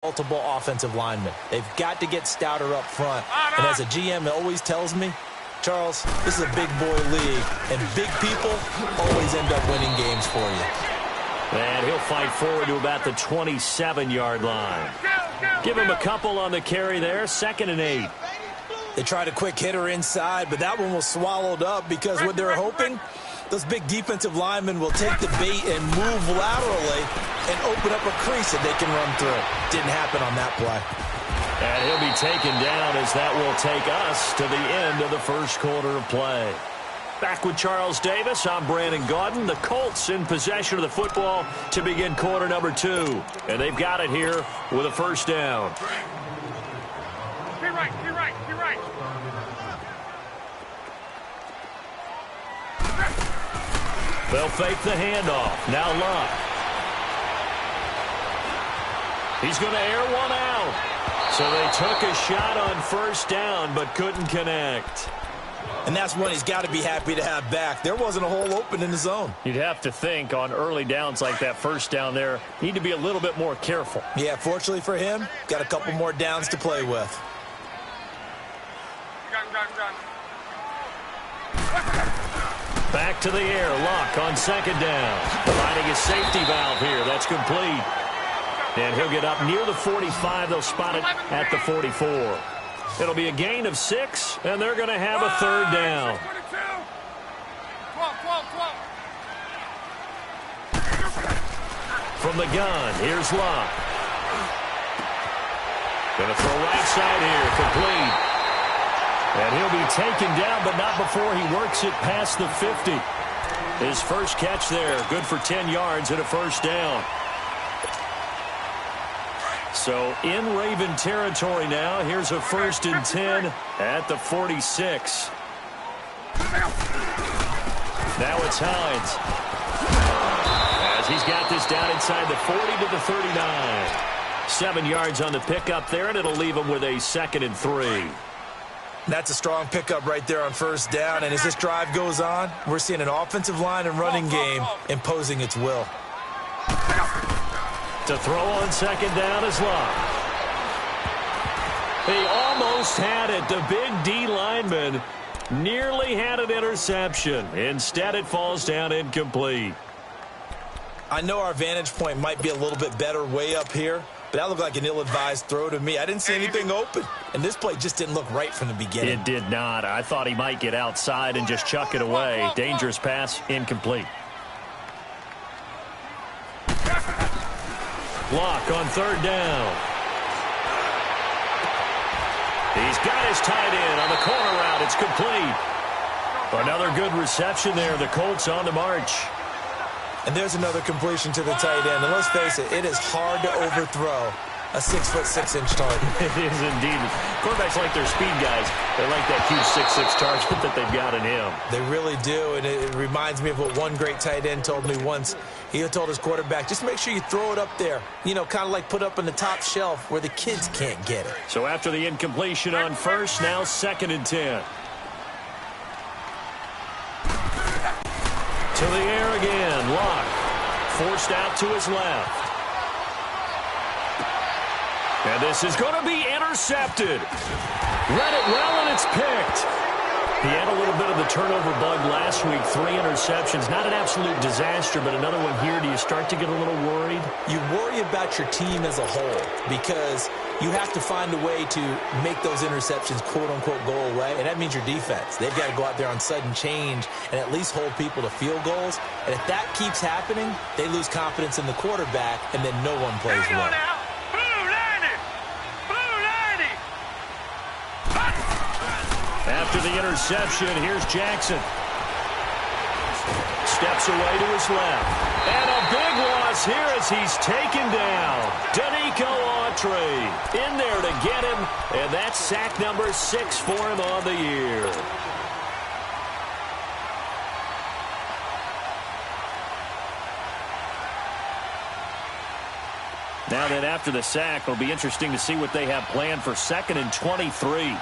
multiple offensive linemen. They've got to get stouter up front. And as a GM, it always tells me, Charles, this is a big boy league, and big people always end up winning games for you. And he'll fight forward to about the 27-yard line. Give him a couple on the carry there, 2nd and 8. They tried a quick hitter inside, but that one was swallowed up because what they're hoping, those big defensive linemen will take the bait and move laterally and open up a crease that they can run through. Didn't happen on that play. And he'll be taken down as that will take us to the end of the first quarter of play. Back with Charles Davis, I'm Brandon Gaudin. The Colts in possession of the football to begin quarter number 2. And they've got it here with a first down. Get right. They'll fake the handoff. Now Luck. He's going to air one out. So they took a shot on first down but couldn't connect. And that's one he's got to be happy to have back. There wasn't a hole open in the zone. You'd have to think on early downs like that first down there, need to be a little bit more careful. Yeah, fortunately for him, got a couple more downs to play with. Back to the air. Luck on 2nd down. Finding a safety valve here. That's complete. And he'll get up near the 45. They'll spot it at the 44. It'll be a gain of 6, and they're going to have a 3rd down. 12. From the gun, here's Luck. Going to throw right side here, complete. And he'll be taken down, but not before he works it past the 50. His first catch there, good for 10 yards and a first down. So in Raven territory now. Here's a 1st and 10 at the 46. Now it's Hines. As he's got this down inside the 40 to the 39. 7 yards on the pickup there, and it'll leave him with a 2nd and 3. That's a strong pickup right there on first down. And as this drive goes on, we're seeing an offensive line and running game imposing its will. To throw on 2nd down is Luck. He almost had it. The big D lineman nearly had an interception. Instead, it falls down incomplete. I know our vantage point might be a little bit better way up here, but that looked like an ill-advised throw to me. I didn't see anything open, and this play just didn't look right from the beginning. It did not. I thought he might get outside and just chuck it away. Dangerous pass, incomplete. Luck on 3rd down. He's got his tight end on the corner route. It's complete. Another good reception there. The Colts on the march. And there's another completion to the tight end. And let's face it, it is hard to overthrow a 6'6" target. It is indeed. Quarterbacks like their speed guys. They like that huge 6'6" target that they've got in him. They really do, and it reminds me of what one great tight end told me once. He told his quarterback, just make sure you throw it up there. You know, kind of like put up on the top shelf where the kids can't get it. So after the incompletion on first, now 2nd and 10. To the air again. Luck forced out to his left. And this is going to be intercepted. Read it well, and it's picked. He had a little bit of the turnover bug last week. 3 interceptions. Not an absolute disaster, but another one here. Do you start to get a little worried? You worry about your team as a whole because you have to find a way to make those interceptions, quote-unquote, go away, and that means your defense. They've got to go out there on sudden change and at least hold people to field goals. And if that keeps happening, they lose confidence in the quarterback, and then no one plays well. After the interception, here's Jackson. Steps away to his left. And a big loss here as he's taken down. Danico Autry in there to get him. And that's sack number 6 for him on the year. Now then, after the sack, it'll be interesting to see what they have planned for 2nd and 23.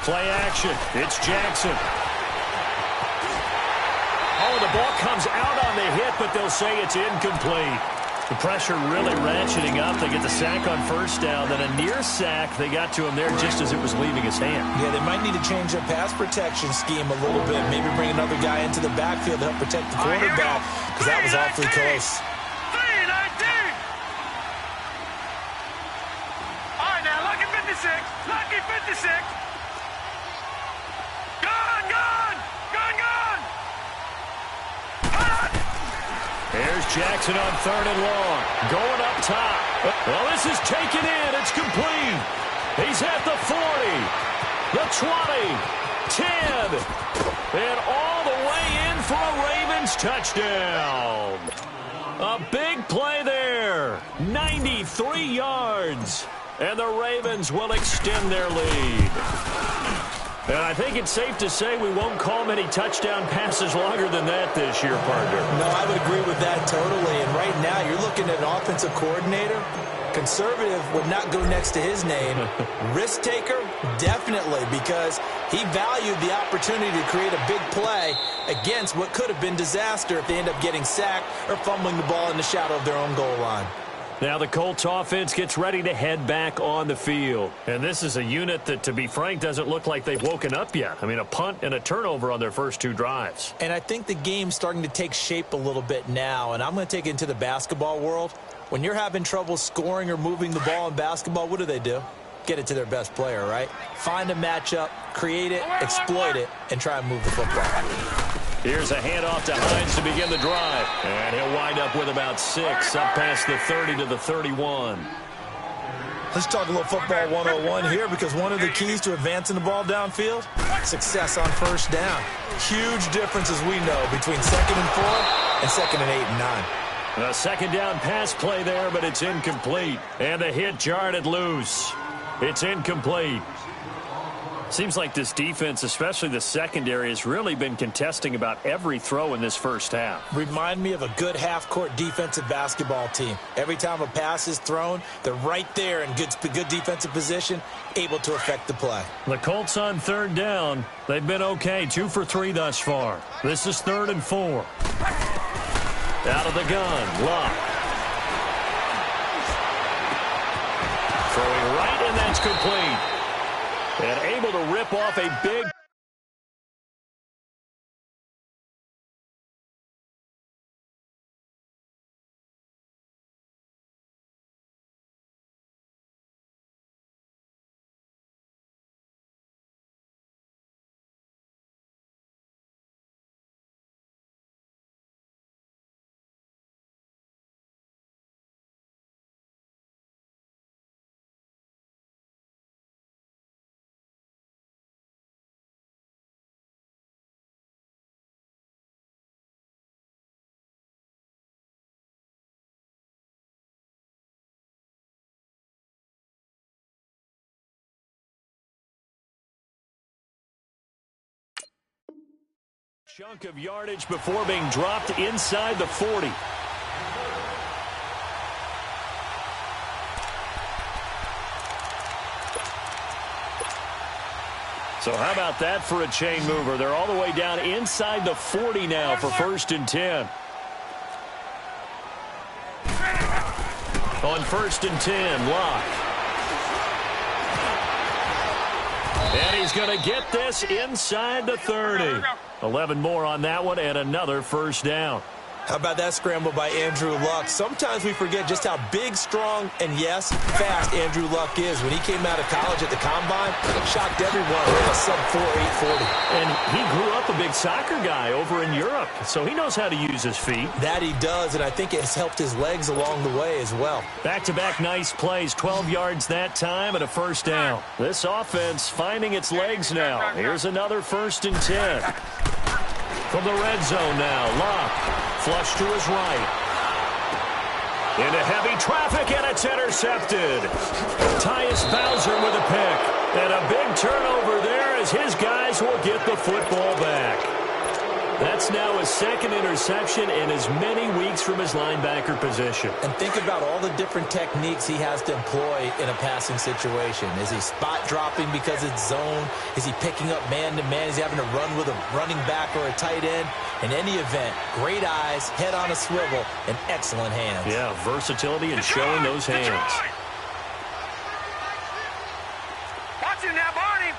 Play action. It's Jackson. Oh, the ball comes out on the hit, but they'll say it's incomplete. The pressure really ratcheting up. They get the sack on first down, then a near sack. They got to him there just as it was leaving his hand. Yeah, they might need to change their pass protection scheme a little bit. Maybe bring another guy into the backfield to help protect the quarterback, because that was awfully close. 3-19. All right, now, lucky 56. Lucky 56. Gone, gone. Gone, gone. Here's Jackson on 3rd and long. Going up top. Well, this is taken in. It's complete. He's at the 40, the 20, 10, and all the way in for a Ravens touchdown. A big play there. 93 yards. And the Ravens will extend their lead. And I think it's safe to say we won't call many touchdown passes longer than that this year, partner. No, I would agree with that totally. And right now, you're looking at an offensive coordinator. Conservative would not go next to his name. Risk taker, definitely, because he valued the opportunity to create a big play against what could have been disaster if they end up getting sacked or fumbling the ball in the shadow of their own goal line. Now the Colts offense gets ready to head back on the field. And this is a unit that, to be frank, doesn't look like they've woken up yet. I mean, a punt and a turnover on their first 2 drives. And I think the game's starting to take shape a little bit now. And I'm going to take it into the basketball world. When you're having trouble scoring or moving the ball in basketball, what do? Get it to their best player, right? Find a matchup, create it, exploit it, and try and move the football. Here's a handoff to Hines to begin the drive. And he'll wind up with about 6, up past the 30 to the 31. Let's talk a little football 101 here, because one of the keys to advancing the ball downfield, success on first down. Huge difference, as we know, between 2nd and 4 and 2nd and 8 and 9. A second down pass play there, but it's incomplete. And a hit jarred it loose. It's incomplete. Seems like this defense, especially the secondary, has really been contesting about every throw in this first half. Remind me of a good half-court defensive basketball team. Every time a pass is thrown, they're right there in good defensive position, able to affect the play. The Colts on 3rd down. They've been okay, 2 for 3 thus far. This is 3rd and 4. Out of the gun, Locke. Throwing right, and that's complete. And able to rip off a big... Chunk of yardage before being dropped inside the 40. So how about that for a chain mover? They're all the way down inside the 40 now for 1st and 10. On 1st and 10, Locke. And he's going to get this inside the 30. 11 more on that one, and another first down. How about that scramble by Andrew Luck? Sometimes we forget just how big, strong, and, yes, fast Andrew Luck is. When he came out of college at the Combine, shocked everyone with a sub-4 840. And he grew up a big soccer guy over in Europe, so he knows how to use his feet. That he does, and I think it has helped his legs along the way as well. Back-to-back nice plays, 12 yards that time and a first down. This offense finding its legs now. Here's another 1st and 10. From the red zone now, Locke. Flush to his right. Into heavy traffic, and it's intercepted. Tyus Bowser with a pick. And a big turnover there as his guys will get the football back. That's now his second interception in as many weeks from his linebacker position. And think about all the different techniques he has to employ in a passing situation. Is he spot dropping because it's zone? Is he picking up man-to-man? Is he having to run with a running back or a tight end? In any event, great eyes, head on a swivel, and excellent hands. Yeah, versatility and showing those hands. Watch him now, Barney!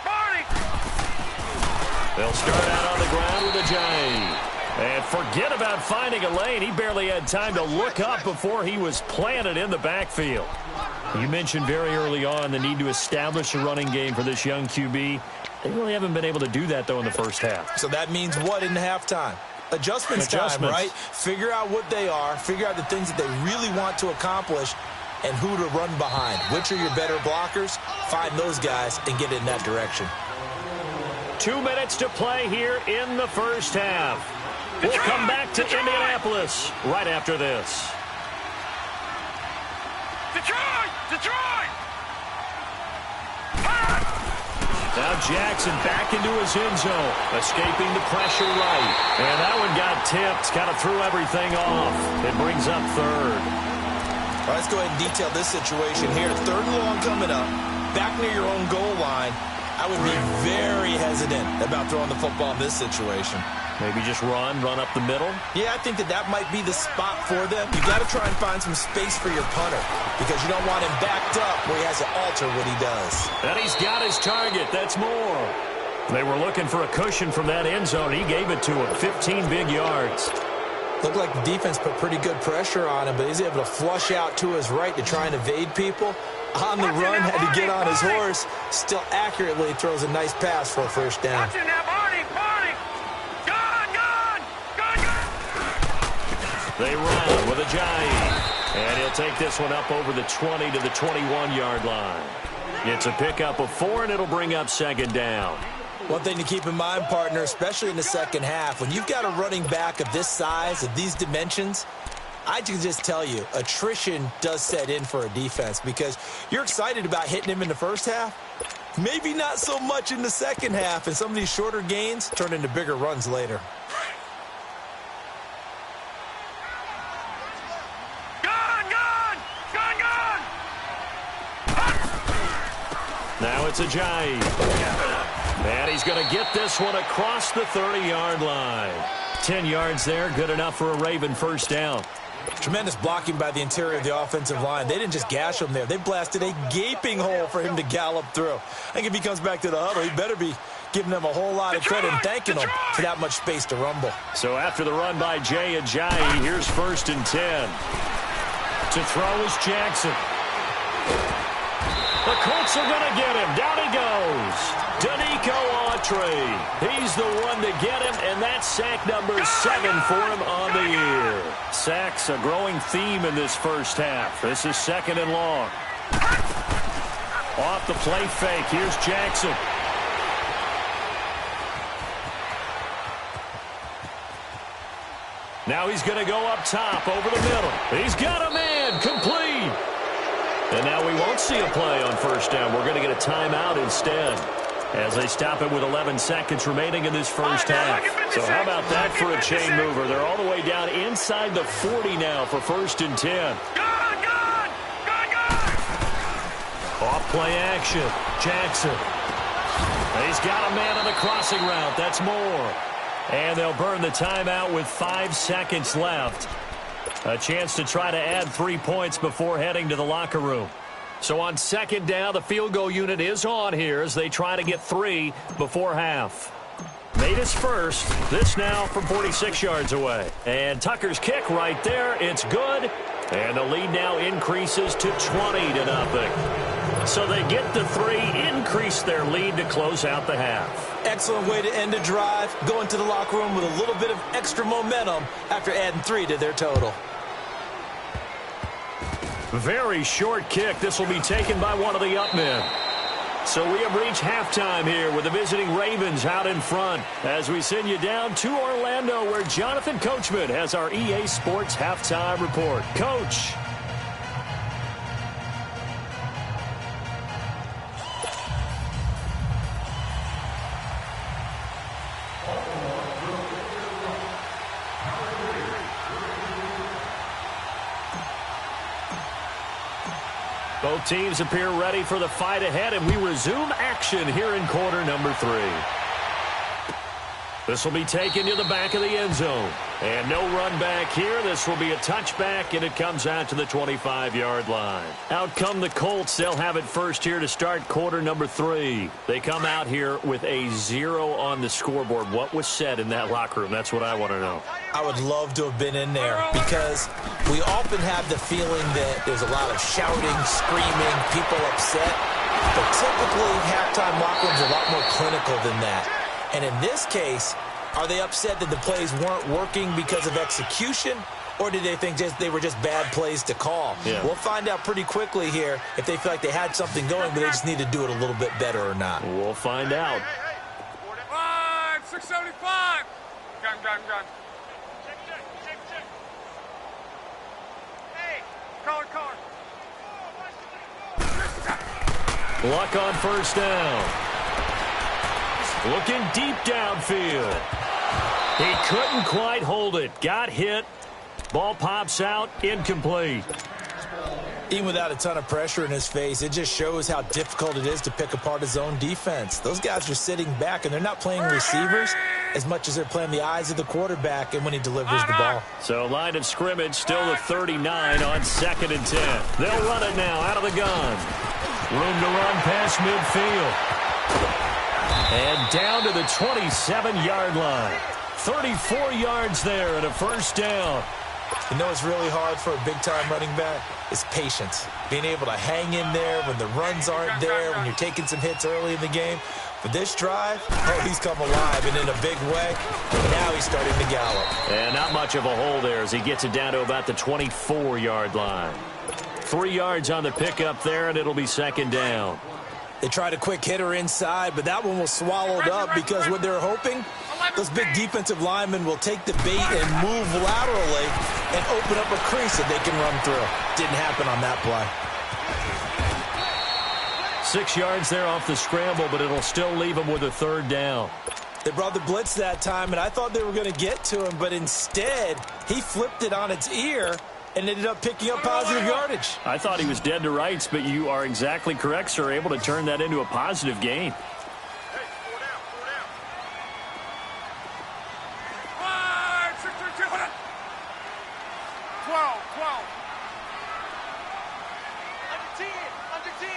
They'll start out on the ground with Ajayi. And forget about finding a lane. He barely had time to look up before he was planted in the backfield. You mentioned very early on the need to establish a running game for this young QB. They really haven't been able to do that, though, in the first half. So that means what in the halftime? Adjustments time, right? Figure out what they are. Figure out the things that they really want to accomplish and who to run behind. Which are your better blockers? Find those guys and get in that direction. 2 minutes to play here in the first half. We'll come back to Indianapolis right after this. Detroit! Now Jackson back into his end zone, escaping the pressure right. And that one got tipped, kind of threw everything off. It brings up third. All right, let's go ahead and detail this situation here. 3rd and long coming up, back near your own goal line. I would be very hesitant about throwing the football in this situation. Maybe just run up the middle? Yeah, I think that might be the spot for them. You got to try and find some space for your punter because you don't want him backed up where he has to alter what he does. And he's got his target. That's more. They were looking for a cushion from that end zone. He gave it to him. 15 big yards. Looked like the defense put pretty good pressure on him, but he's able to flush out to his right to try and evade people. On the run, had to get on his horse. Still accurately throws a nice pass for a first down. Watch him now, Barney! They run with Ajayi. And he'll take this one up over the 20 to the 21-yard line. It's a pickup of 4, and it'll bring up 2nd down. One thing to keep in mind, partner, especially in the second half, when you've got a running back of this size, of these dimensions, I can just tell you, attrition does set in for a defense because you're excited about hitting him in the first half. Maybe not so much in the second half, and some of these shorter gains turn into bigger runs later. Now it's Ajayi. And he's going to get this one across the 30-yard line. 10 yards there, good enough for a Raven first down. Tremendous blocking by the interior of the offensive line. They didn't just gash him there. They blasted a gaping hole for him to gallop through. I think if he comes back to the huddle, he better be giving them a whole lot of credit and thanking them for that much space to rumble. So after the run by Jay Ajayi, here's 1st and 10. To throw is Jackson. The Colts are going to get him. Down he goes. Danico Autry. He's the one to get him, and that's sack number 7 for him on the year. Sacks a growing theme in this first half. This is 2nd and long. Off the play fake. Here's Jackson. Now he's going to go up top over the middle. He's got a man. Complete. And now we won't see a play on first down. We're going to get a timeout instead as they stop it with 11 seconds remaining in this first half. So how about that for a chain mover? They're all the way down inside the 40 now for 1st and 10. Off play action. Jackson. He's got a man on the crossing route. That's more. And they'll burn the timeout with 5 seconds left. A chance to try to add 3 points before heading to the locker room. So on 2nd down, the field goal unit is on here as they try to get 3 before half. Made his first. This now from 46 yards away. And Tucker's kick right there. It's good. And the lead now increases to 20-0. So they get the 3, increase their lead to close out the half. Excellent way to end a drive. Go into the locker room with a little bit of extra momentum after adding 3 to their total. Very short kick. This will be taken by one of the up men. So we have reached halftime here with the visiting Ravens out in front as we send you down to Orlando where Jonathan Coachman has our EA Sports halftime report. Coach. Both teams appear ready for the fight ahead, and we resume action here in quarter number 3. This will be taken to the back of the end zone. And no run back here. This will be a touchback, and it comes out to the 25-yard line. Out come the Colts. They'll have it first here to start quarter number 3. They come out here with a 0 on the scoreboard. What was said in that locker room? That's what I want to know. I would love to have been in there because we often have the feeling that there's a lot of shouting, screaming, people upset. But typically, halftime locker rooms are a lot more clinical than that. And in this case, are they upset that the plays weren't working because of execution, or did they think they were just bad plays to call? Yeah. We'll find out pretty quickly here if they feel like they had something going, but they just need to do it a little bit better or not. We'll find out. 675. Gun. Check. Hey, car. Luck on first down. Looking deep downfield. He couldn't quite hold it. Got hit. Ball pops out. Incomplete. Even without a ton of pressure in his face, it just shows how difficult it is to pick apart his own defense. Those guys are sitting back, and they're not playing receivers as much as they're playing the eyes of the quarterback and when he delivers the ball. So line of scrimmage still the 39 on 2nd and 10. They'll run it now out of the gun. Room to run past midfield. And down to the 27-yard line. 34 yards there and a first down. You know what's really hard for a big-time running back? Is patience. Being able to hang in there when the runs aren't there, when you're taking some hits early in the game. For this drive, he's come alive and in a big way. And now he's starting to gallop. And not much of a hole there as he gets it down to about the 24-yard line. 3 yards on the pickup there, and it'll be 2nd down. They tried a quick hitter inside, but that one was swallowed up because what they're hoping, those big defensive linemen will take the bait and move laterally and open up a crease that they can run through. Didn't happen on that play. 6 yards there off the scramble, but it'll still leave him with a 3rd down. They brought the blitz that time, and I thought they were going to get to him, but instead he flipped it on its ear and ended up picking up positive yardage. I thought he was dead to rights, but you are exactly correct, sir. Able to turn that into a positive gain. Hey, 4 down. 5, 6, 2, hold on. 12. Under 10.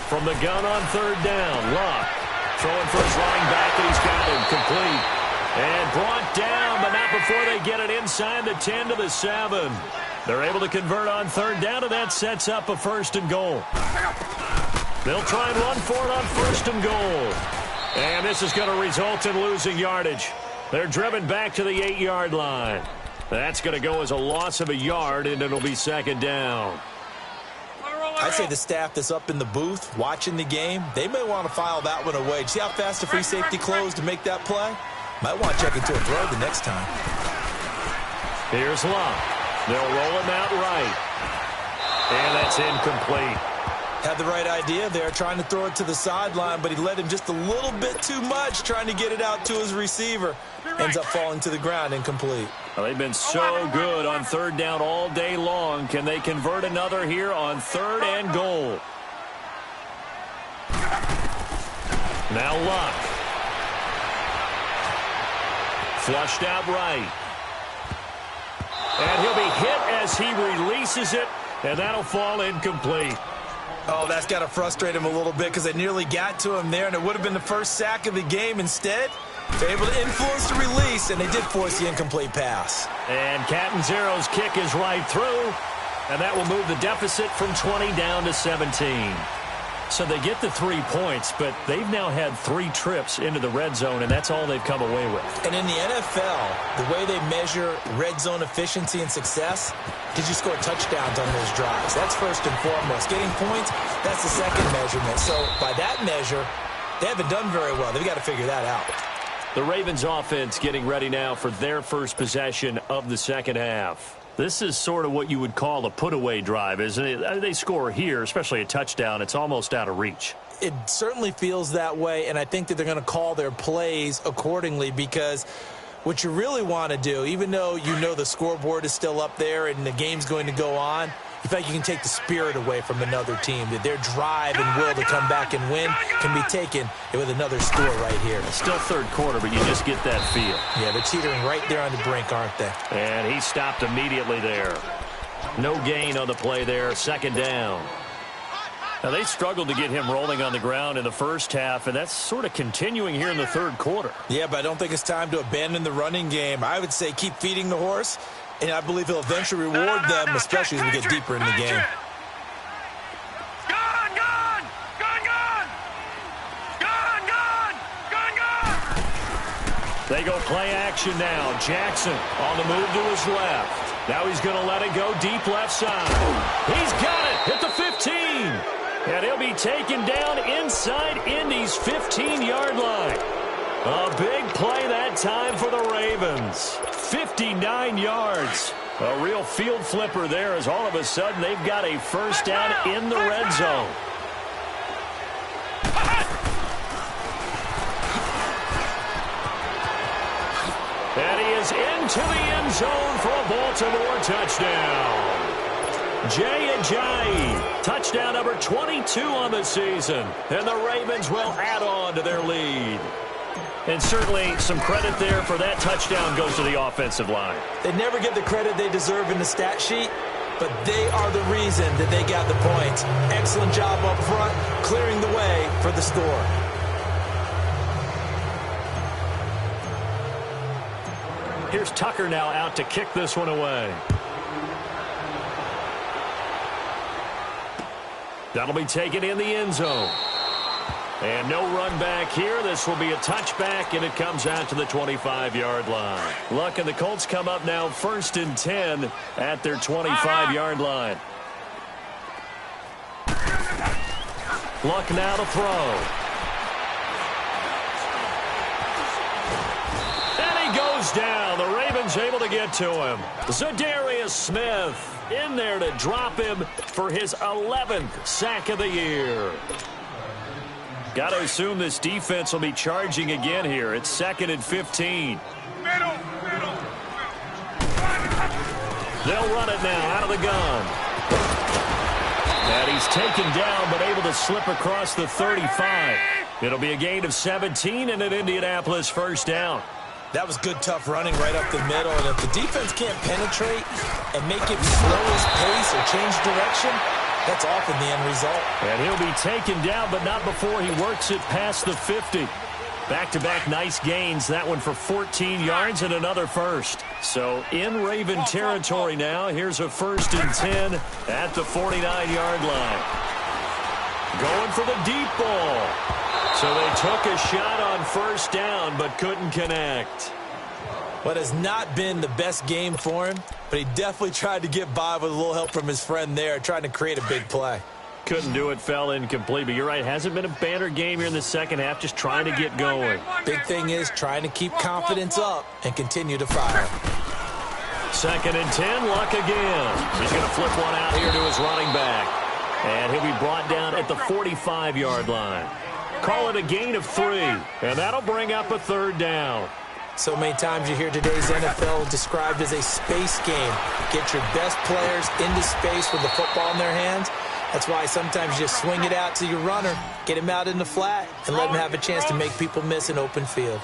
From the gun on 3rd down, Luck throwing for his running back, and he's got him complete. And brought down, but not before they get it inside the 10 to the 7. They're able to convert on 3rd down, and that sets up a 1st and goal. They'll try and run for it on 1st and goal. And this is going to result in losing yardage. They're driven back to the 8-yard line. That's going to go as a loss of a yard, and it'll be 2nd down. I'd say the staff that's up in the booth watching the game, they may want to file that one away. See how fast the free safety closed to make that play? Might want to check into a throw the next time. Here's Luck. They'll roll him out right. And that's incomplete. Had the right idea there, trying to throw it to the sideline, but he led him just a little bit too much, trying to get it out to his receiver. Ends up falling to the ground, incomplete. Well, they've been so good on 3rd down all day long. Can they convert another here on 3rd and goal? Now Luck. Flushed out right. And he'll be hit as he releases it, and that'll fall incomplete. Oh, that's got to frustrate him a little bit because they nearly got to him there, and it would have been the first sack of the game. Instead, they're able to influence the release, and they did force the incomplete pass. And Catanzaro's kick is right through, and that will move the deficit from 20 down to 17. So they get the 3 points, but they've now had 3 trips into the red zone, and that's all they've come away with. And in the NFL, the way they measure red zone efficiency and success, did you score touchdowns on those drives? That's first and foremost. Getting points, that's the second measurement. So by that measure, they haven't done very well. They've got to figure that out. The Ravens offense getting ready now for their first possession of the second half. This is sort of what you would call a put-away drive, isn't it? They score here, especially a touchdown. It's almost out of reach. It certainly feels that way, and I think that they're going to call their plays accordingly because what you really want to do, even though you know the scoreboard is still up there and the game's going to go on, you feel like you can take the spirit away from another team. That their drive and will to come back and win can be taken with another score right here. It's still third quarter, but you just get that feel. Yeah, they're teetering right there on the brink, aren't they? And he stopped immediately there. No gain on the play there, second down. Now, they struggled to get him rolling on the ground in the first half, and that's sort of continuing here in the third quarter. Yeah, but I don't think it's time to abandon the running game. I would say keep feeding the horse, and I believe he'll eventually reward them, especially as we get deeper in the game. They go play action now. Jackson on the move to his left. Now he's going to let it go deep left side. He's got it at the 15. And he'll be taken down inside Indy's 15-yard line. A big play that time for the Ravens. 59 yards. A real field flipper there as all of a sudden they've got a first down in the red zone. And he is into the end zone for a Baltimore touchdown. Jay Ajayi, touchdown number 22 on the season. And the Ravens will add on to their lead. And certainly some credit there for that touchdown goes to the offensive line. They never get the credit they deserve in the stat sheet, but they are the reason that they got the points. Excellent job up front, clearing the way for the score. Here's Tucker now out to kick this one away. That'll be taken in the end zone. And no run back here. This will be a touchback, and it comes out to the 25-yard line. Luck and the Colts come up now 1st and 10 at their 25-yard line. Luck now to throw. And he goes down. The Ravens able to get to him. Zadarius Smith in there to drop him for his 11th sack of the year. Got to assume this defense will be charging again here. It's 2nd and 15. They'll run it now out of the gun. And he's taken down but able to slip across the 35. It'll be a gain of 17 and an Indianapolis first down. That was good, tough running right up the middle. And if the defense can't penetrate and make it slow his pace or change direction, that's often the end result. And he'll be taken down, but not before he works it past the 50. Back-to-back nice gains. That one for 14 yards and another first. So in Raven territory now. Here's a 1st and 10 at the 49-yard line. Going for the deep ball. So they took a shot on first down, but couldn't connect. What has not been the best game for him, but he definitely tried to get by with a little help from his friend there, trying to create a big play. Couldn't do it, fell incomplete, but you're right, hasn't been a banner game here in the second half, just trying to get going. Big thing is trying to keep confidence up and continue to fire. 2nd and 10, Luck again. He's going to flip one out here to his running back. And he'll be brought down at the 45-yard line. Call it a gain of 3, and that'll bring up a 3rd down. So many times you hear today's NFL described as a space game. Get your best players into space with the football in their hands. That's why sometimes you just swing it out to your runner, get him out in the flat, and let him have a chance to make people miss an open field.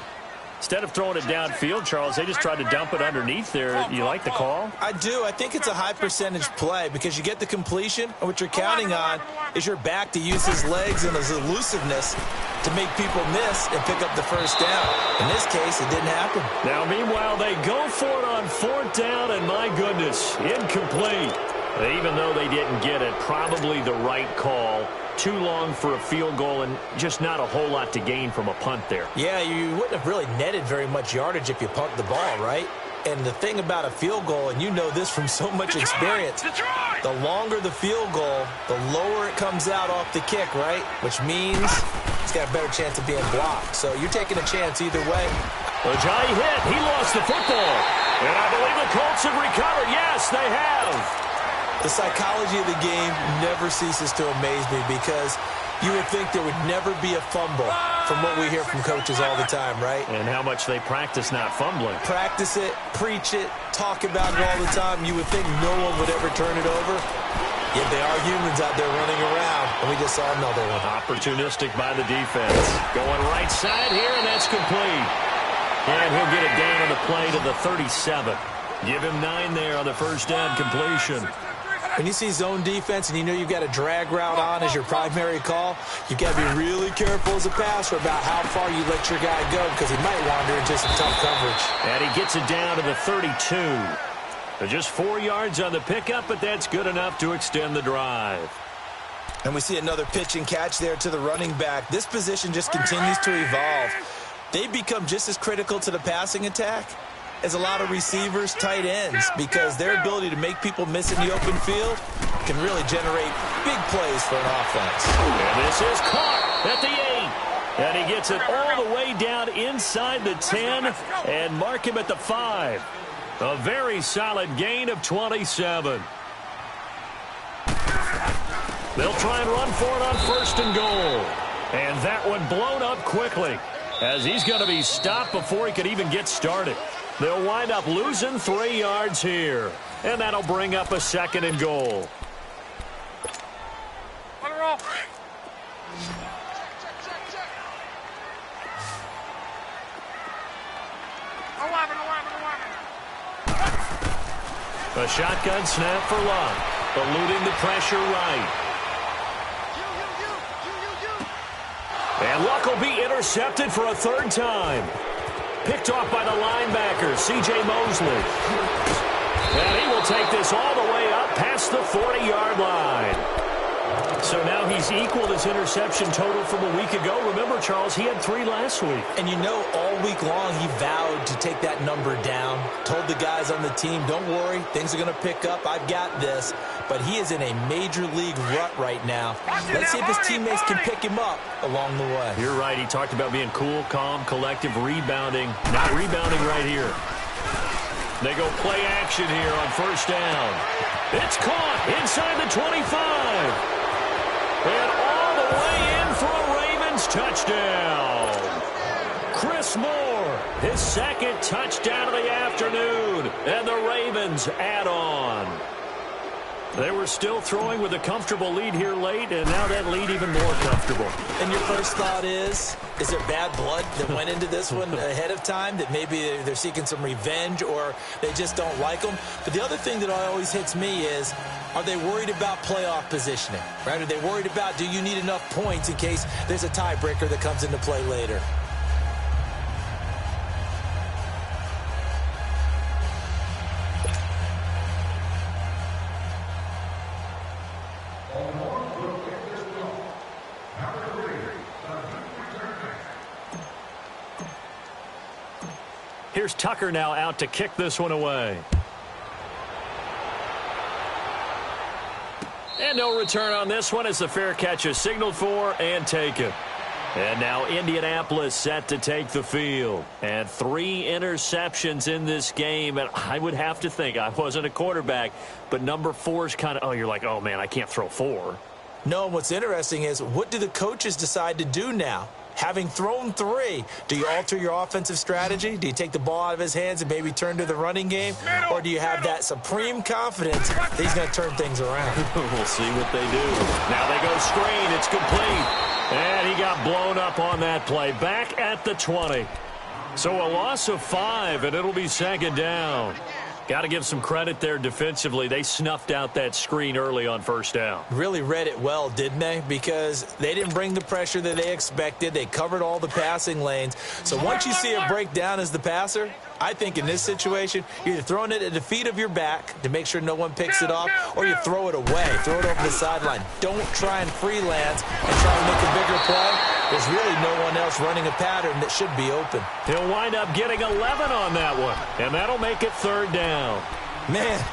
Instead of throwing it downfield, Charles, they just tried to dump it underneath there. You like the call? I do. I think it's a high percentage play because you get the completion, and what you're counting on is your back to use his legs and his elusiveness to make people miss and pick up the first down. In this case, it didn't happen. Now, meanwhile, they go for it on 4th down, and my goodness, incomplete. Even though they didn't get it, probably the right call. Too long for a field goal and just not a whole lot to gain from a punt there. Yeah, you wouldn't have really netted very much yardage if you pumped the ball, right? And the thing about a field goal, and you know this from so much experience, the longer the field goal, the lower it comes out off the kick, right? Which means it's got a better chance of being blocked. So you're taking a chance either way. Ajayi hit. He lost the football. And I believe the Colts have recovered. Yes, they have. The psychology of the game never ceases to amaze me because you would think there would never be a fumble from what we hear from coaches all the time, right? And how much they practice not fumbling. Practice it, preach it, talk about it all the time. You would think no one would ever turn it over. Yet they are humans out there running around, and we just saw another one. Opportunistic by the defense. Going right side here, and that's complete. And he'll get it down on the play to the 37. Give him 9 there on the first down completion. When you see zone defense and you know you've got a drag route on as your primary call, you've got to be really careful as a passer about how far you let your guy go because he might wander into some tough coverage. And he gets it down to the 32. Just 4 yards on the pickup, but that's good enough to extend the drive. And we see another pitch and catch there to the running back. This position just continues to evolve. They become just as critical to the passing attack as a lot of receivers, tight ends, because their ability to make people miss in the open field can really generate big plays for an offense. And this is caught at the 8. And he gets it all the way down inside the 10 and mark him at the 5. A very solid gain of 27. They'll try and run for it on first and goal. And that one blown up quickly as he's going to be stopped before he could even get started. They'll wind up losing 3 yards here. And that'll bring up a second and goal. A shotgun snap for Luck. Eluding the pressure right. And Luck will be intercepted for a 3rd time. Picked off by the linebacker, C.J. Mosley. And he will take this all the way up past the 40-yard line. So now he's equaled his interception total from a week ago. Remember, Charles, he had 3 last week. And you know, all week long he vowed to take that number down. Told the guys on the team, don't worry, things are going to pick up. I've got this. But he is in a major league rut right now. Let's see if his teammates can pick him up along the way. You're right. He talked about being cool, calm, collective, rebounding. Not rebounding right here. They go play action here on first down. It's caught inside the 25. And all the way in for a Ravens touchdown. Chris Moore, his 2nd touchdown of the afternoon. And the Ravens add on. They were still throwing with a comfortable lead here late, and now that lead even more comfortable. And your first thought is there bad blood that went into this one ahead of time, that maybe they're seeking some revenge or they just don't like them? But the other thing that always hits me is, are they worried about playoff positioning? Right? Are they worried about, do you need enough points in case there's a tiebreaker that comes into play later? Here's Tucker now out to kick this one away. And no return on this one as the fair catch is signaled for and taken. And now Indianapolis set to take the field. And 3 interceptions in this game. And I would have to think, I wasn't a quarterback, but number 4 is kind of, you're like, oh, man, I can't throw 4. No, and what's interesting is, what do the coaches decide to do now? Having thrown 3, do you alter your offensive strategy? Do you take the ball out of his hands and maybe turn to the running game? Or do you have that supreme confidence that he's going to turn things around? We'll see what they do. Now they go screen. It's complete. And he got blown up on that play. Back at the 20. So a loss of 5, and it'll be 2nd down. Got to give some credit there defensively. They snuffed out that screen early on first down. Really read it well, didn't they? Because they didn't bring the pressure that they expected. They covered all the passing lanes. So once you see it break down as the passer, I think in this situation, you're either throwing it at the feet of your back to make sure no one picks it off, or you throw it away, throw it over the sideline. Don't try and freelance and try to make a bigger play. There's really no one else running a pattern that should be open. He'll wind up getting 11 on that one, and that'll make it 3rd down. Man,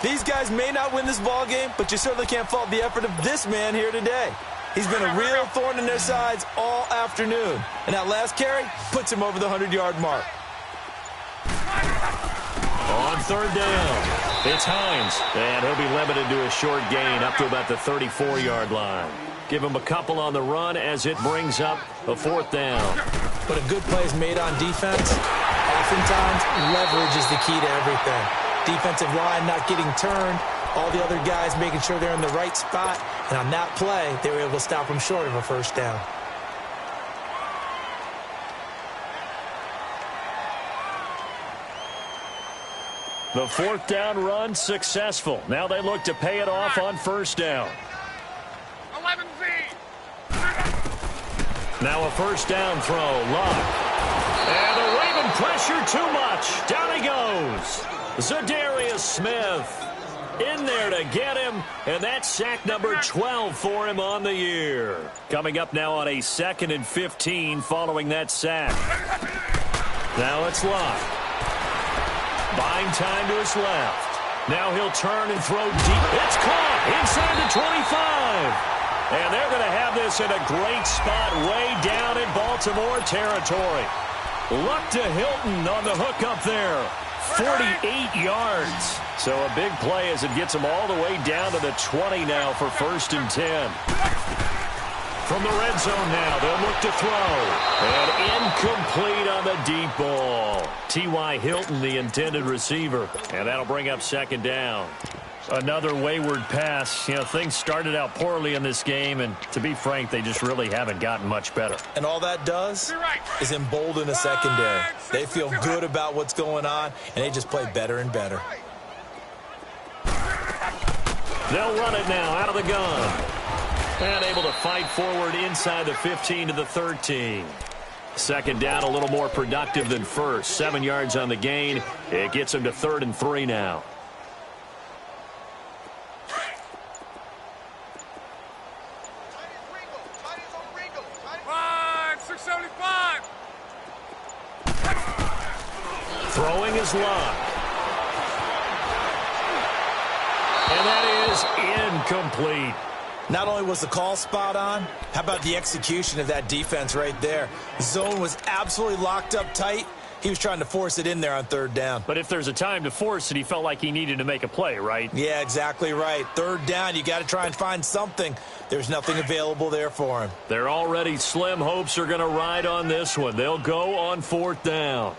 these guys may not win this ball game, but you certainly can't fault the effort of this man here today. He's been a real thorn in their sides all afternoon, and that last carry puts him over the 100-yard mark. On 3rd down, it's Hines, and he'll be limited to a short gain up to about the 34-yard line. Give him a couple on the run as it brings up a 4th down. But a good play is made on defense. Oftentimes, leverage is the key to everything. Defensive line not getting turned, All the other guys making sure they're in the right spot. And on that play, they were able to stop them short of a first down. The fourth down run successful. Now they look to pay it off on first down. 11Z. Now a first down throw. Luck. And the Raven pressure too much. Down he goes. Za'Darius Smith in there to get him. And that's sack number 12 for him on the year. Coming up now on a 2nd and 15 following that sack. Now it's Luck. Buying time to his left. Now he'll turn and throw deep. It's caught inside the 25. And they're going to have this in a great spot way down in Baltimore territory. Luck to Hilton on the hook up there. 48 yards. So a big play as it gets him all the way down to the 20 now for 1st and 10. From the red zone now, they'll look to throw. And incomplete on the deep ball. T.Y. Hilton, the intended receiver. And that'll bring up 2nd down. Another wayward pass. You know, things started out poorly in this game, and to be frank, they just really haven't gotten much better. And all that does is embolden a secondary. They feel good about what's going on, and they just play better and better. They'll run it now out of the gun. And able to fight forward inside the 15 to the 13. 2nd down, a little more productive than first. 7 yards on the gain. It gets him to 3rd and 3 now. Throwing his Luck. And that is incomplete. Not only was the call spot on, how about the execution of that defense right there? The zone was absolutely locked up tight. He was trying to force it in there on 3rd down. But if there's a time to force it, he felt like he needed to make a play, right? Yeah, exactly right. 3rd down, you got to try and find something. There's nothing available there for him. Their already slim hopes are going to ride on this one. They'll go on 4th down.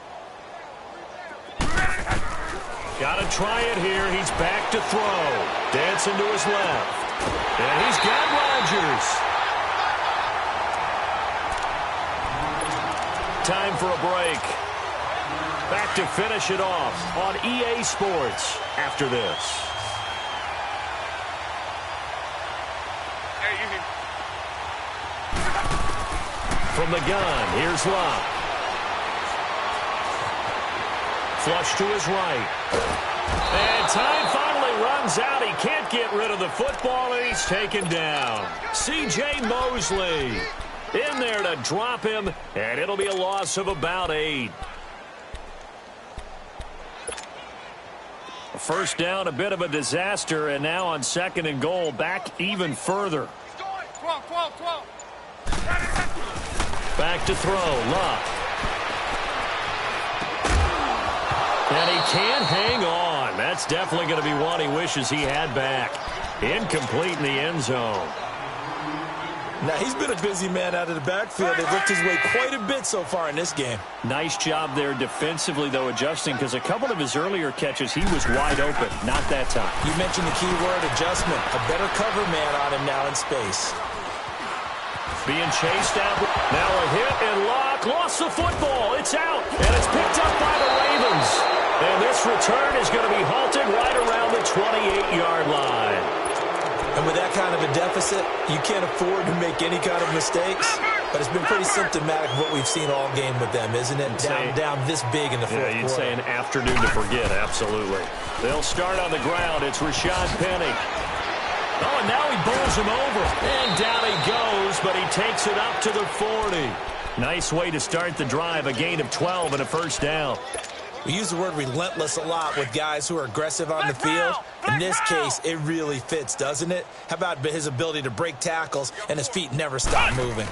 Got to try it here. He's back to throw. Dancing to his left. And he's got Rodgers. Time for a break. Back to finish it off on EA Sports after this. From the gun, here's Luck. Flush to his right. And time finally runs out. He can't get rid of the football, and he's taken down. C.J. Mosley in there to drop him, and it'll be a loss of about 8. First down, a bit of a disaster, and now on 2nd and goal, back even further. 12. Back to throw, Luck. And he can't hang on. That's definitely going to be one he wishes he had back. Incomplete in the end zone. Now, he's been a busy man out of the backfield. They've worked his way quite a bit so far in this game. Nice job there defensively, though, adjusting, because a couple of his earlier catches, he was wide open. Not that time. You mentioned the key word, adjustment. A better cover man on him now in space. Being chased out. Now a hit, and Luck lost the football. It's out, and it's picked up by the Ravens. And this return is going to be halted right around the 28-yard line. And with that kind of a deficit, you can't afford to make any kind of mistakes. But it's been pretty symptomatic of what we've seen all game with them, isn't it? Down this big in the fourth quarter. You'd say an afternoon to forget, absolutely. They'll start on the ground. It's Rashad Penny. Oh, and now he bowls him over. And down he goes, but he takes it up to the 40. Nice way to start the drive, a gain of 12 and a first down. We use the word relentless a lot with guys who are aggressive on the field. In this case, it really fits, doesn't it? How about his ability to break tackles and his feet never stop moving?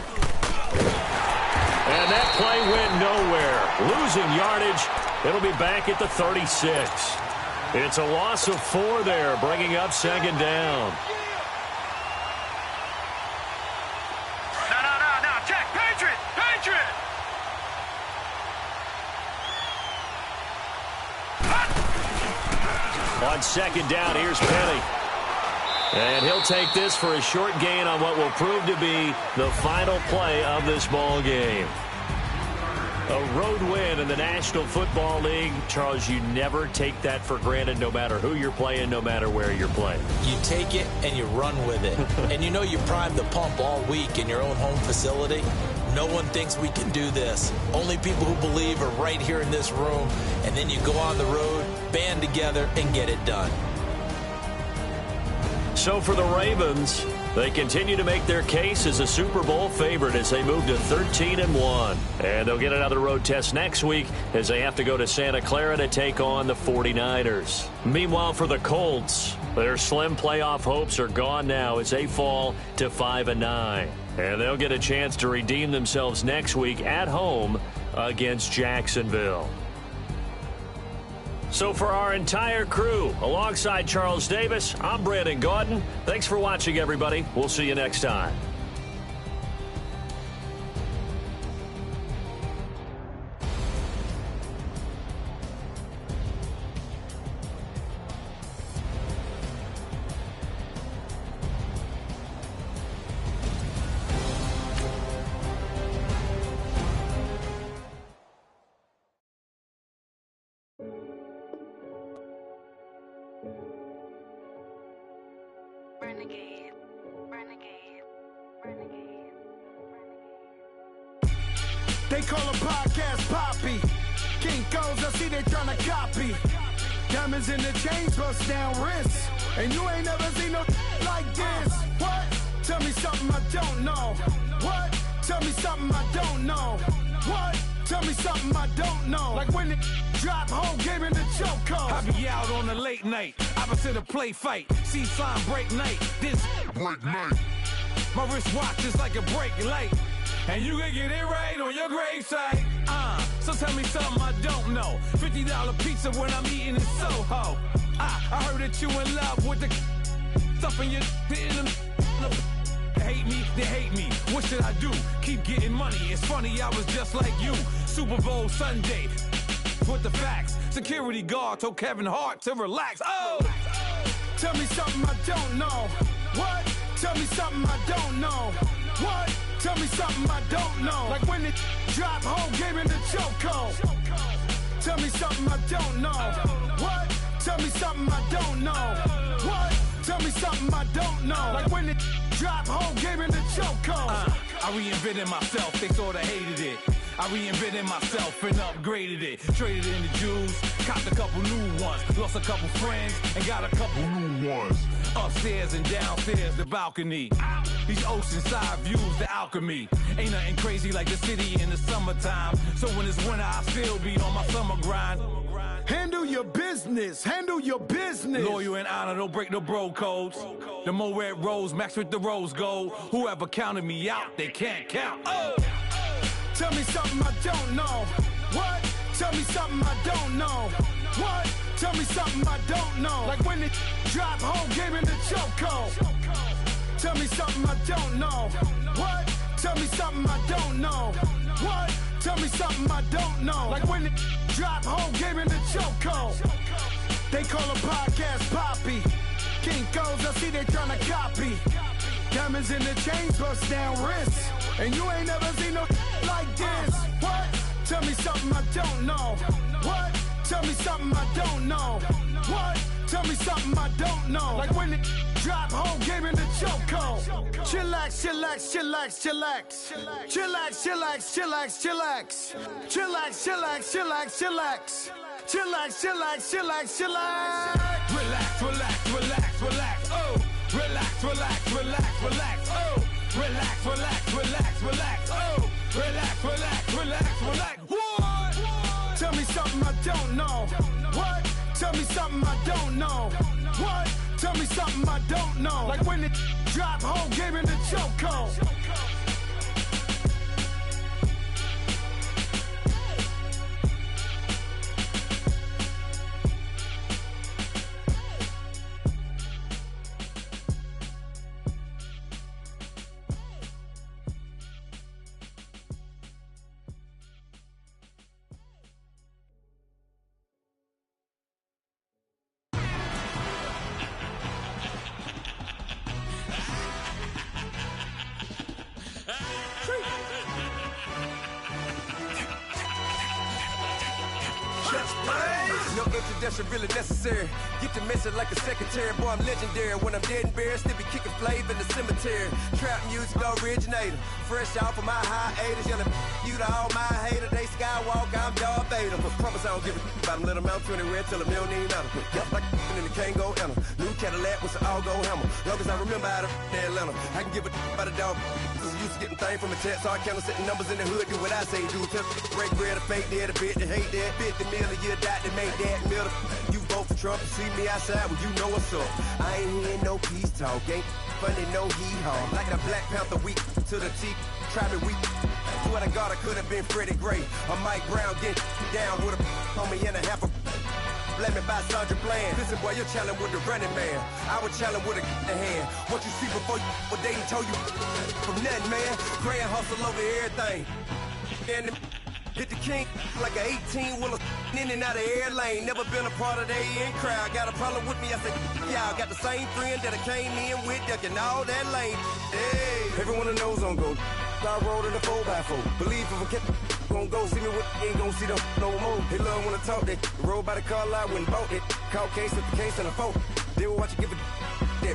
And that play went nowhere. Losing yardage. It'll be back at the 36. It's a loss of 4 there, bringing up 2nd down. No, check, Patriot! On On second down, here's Penny. And he'll take this for a short gain on what will prove to be the final play of this ball game. A road win in the National Football League. Charles, you never take that for granted no matter who you're playing, no matter where you're playing. You take it and you run with it. And you know you primed the pump all week in your own home facility. No one thinks we can do this. Only people who believe are right here in this room. And then you go on the road, band together, and get it done. So for the Ravens, they continue to make their case as a Super Bowl favorite as they move to 13-1. And they'll get another road test next week as they have to go to Santa Clara to take on the 49ers. Meanwhile, for the Colts, their slim playoff hopes are gone now as they fall to 5-9. And they'll get a chance to redeem themselves next week at home against Jacksonville. So for our entire crew, alongside Charles Davis, I'm Brandon Gaudin. Thanks for watching, everybody. We'll see you next time. Renegade, renegade, renegade, They call a podcast Poppy. Kinkos, I see they tryna copy. Diamonds in the chains, bust down wrists. And you ain't never seen no like this. What? Tell me something I don't know. What? Tell me something I don't know. What? Tell me something I don't know. Like when it drop, whole game in the chokehold. I be out on a late night, opposite a play fight. See slime break night, this break night. My wristwatch is like a brake light, and you can get it right on your gravesite. So tell me something I don't know. $50 pizza when I'm eating in Soho. I heard that you in love with the stuff in your hate me, they hate me. What should I do? Keep getting money. It's funny, I was just like you. Super Bowl Sunday with the facts. Security guard told Kevin Hart to relax. Oh! Tell me something I don't know. What? Tell me something I don't know. What? Tell me something I don't know. Like when it drop, whole game in the chokehold. Tell me something I don't know. What? Tell me something I don't know. What? Tell me something I don't know. Like when it drop, whole game in the chokehold. I reinvented myself, they sorta hated it. I reinvented myself and upgraded it. Traded in the Jews, copped a couple new ones. Lost a couple friends and got a couple new ones. Upstairs and downstairs, the balcony. These oceanside views, the alchemy. Ain't nothing crazy like the city in the summertime. So when it's winter, I still be on my summer grind. Handle your business. Handle your business. Loyal and honor, don't break no bro codes. The more red rose, max with the rose gold. Whoever counted me out, they can't count. Oh! Tell me something I don't know. What? Tell me something I don't know. What? Tell me something I don't know. Like when it drop, whole game in the chokehold. Tell me something I don't know. What? Tell me something I don't know. What? Tell me something I don't know. Like when it drop, whole game in the chokehold. They call a podcast Poppy. Kinkos, I see they tryna copy. Diamonds in the chains, bust down wrists. And you ain't never seen no like this. What? Tell me something I don't know. What? Tell me something I don't know. What? Tell me something I don't know. Like when it drop, whole game in the chokehold. Chillax, chillax, chillax, chillax. Chillax, chillax, chillax, chillax. Chillax, chillax, chillax, chillax. Chillax, chillax, chillax, chillax. Relax, relax, relax, relax, oh. Relax, relax, relax, relax, oh. Relax, relax, relax, relax, oh. Relax, relax, relax, relax. What? Tell me something I don't know. What? Tell me something I don't know. What? Tell me something I don't know. Like when it drop, whole game in the chokehold. No introduction really necessary. Get the message like a secretary. Boy, I'm legendary. When I'm dead and buried, still be kicking flavor in the cemetery. Trap music originator. Fresh off of my hiatus. Yelling you to all my haters. They skywalk, I'm Darth Vader. Promise I don't give a about them. Let them out 20 red till them don't even matter. Yup, like in the Kango enter. New Cadillac with an all-go hammer. Long as I remember how to Atlanta. I can give a about a dog. Cause I'm used to getting things from a text. So I count setting numbers in the hood. Do what I say, do. Break bread, a fake dead, a bit to hate that. 50 million, you die to make that middle. You vote for Trump, you see me outside, well, you know what's up. I ain't hearing no peace talk, ain't funny, no hee-haw. Like the Black Panther week to the teeth, try me weak. Swear to God, I could have been Freddie Gray. Or Mike Brown getting down with a homie and a half a. Let me buy Sandra Bland. Listen, boy, you're challenging with the running man. I was challenging with a hand. What you see before you, what they told you from nothing, man. Grand hustle over everything. And hit the king like an 18-wheeler in and out of air lane. Never been a part of the in crowd. Got a problem with me, I said, y'all got the same friend that I came in with, ducking all that lane. Hey, everyone knows on go. I rolled in a 4x4. Believe if I kept gon' go, see me with ain't gon' see them no more. They love when I talk, they roll by the car lot, went bought it. Call case at the case and a phone. They will watch you give a that.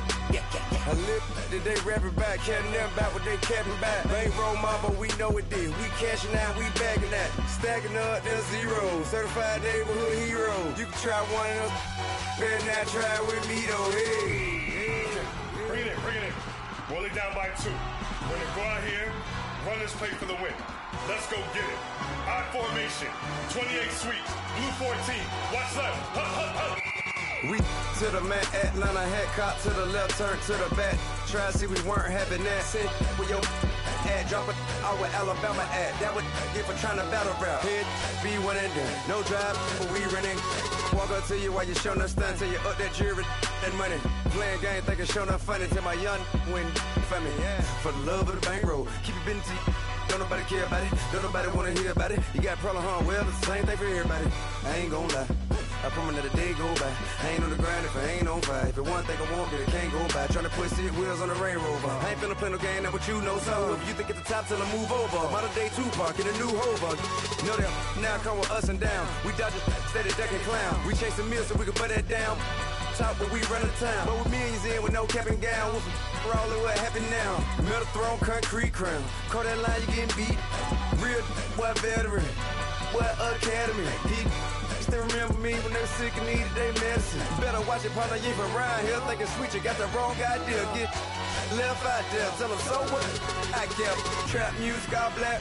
I live that they rapping back, caring them about what they capping back. They ain't roll mama, we know it did. We cashing out, we bagging that. Stacking up, there's zero. Certified neighborhood hero. You can try one of those, better not try with me though. Hey. Bring it in. Roll it down by 2. We're gonna go out here, run this play for the win. Let's go get it. I formation, 28 sweeps, blue 14. Watch left. Hup. We to the man, Atlanta hat cop to the left, turn to the back. Try to see we weren't having that. Send with your ad, drop it out with Alabama ad. That would get for trying to battle rap. Head, be one and done. No drive, but we running. Walk up to you while you showing us stunts. Till you up that jury, that money. Playing game, thinking showing up funny. Till my young win for me. Yeah. For the love of the bankroll. Keep it busy. Don't nobody care about it. Don't nobody wanna hear about it. You got a problem, huh? Well, it's the same thing for everybody. I ain't gon' lie. I promise that a day go by. I ain't on the grind if I ain't on fire. If it one thing I want, then it can't go by. Tryna put 6 wheels on the Range Rover. I ain't finna play no game, that what you know. So if you think at the top till I move over. Modern day Tupac in a new Hova. Know that now come with us and down. We dodge it, steady ducking clown. We chasing meals so we can put that down. Top when we run the town. But with millions in with no cap and gown. We're all in what happened now. Metal throne, concrete crown. Call that line, you getting beat. Real what veteran. What academy. He still remember me when they were sick and needed their medicine. Better watch it, partner, you from around here thinking sweet, you got the wrong idea. Get left out there, tell them so what? I kept trap music all black.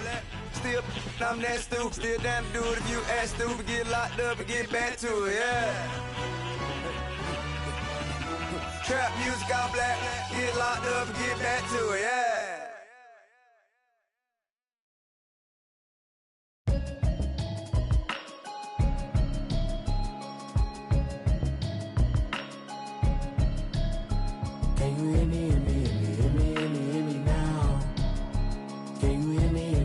Still, I'm that stupid. Still down to do it if you ask stupid. Get locked up and get back to it, yeah. Trap music all black. Get locked up and get back to it, yeah. Can you hear me, hear me now? Can you hear me, hear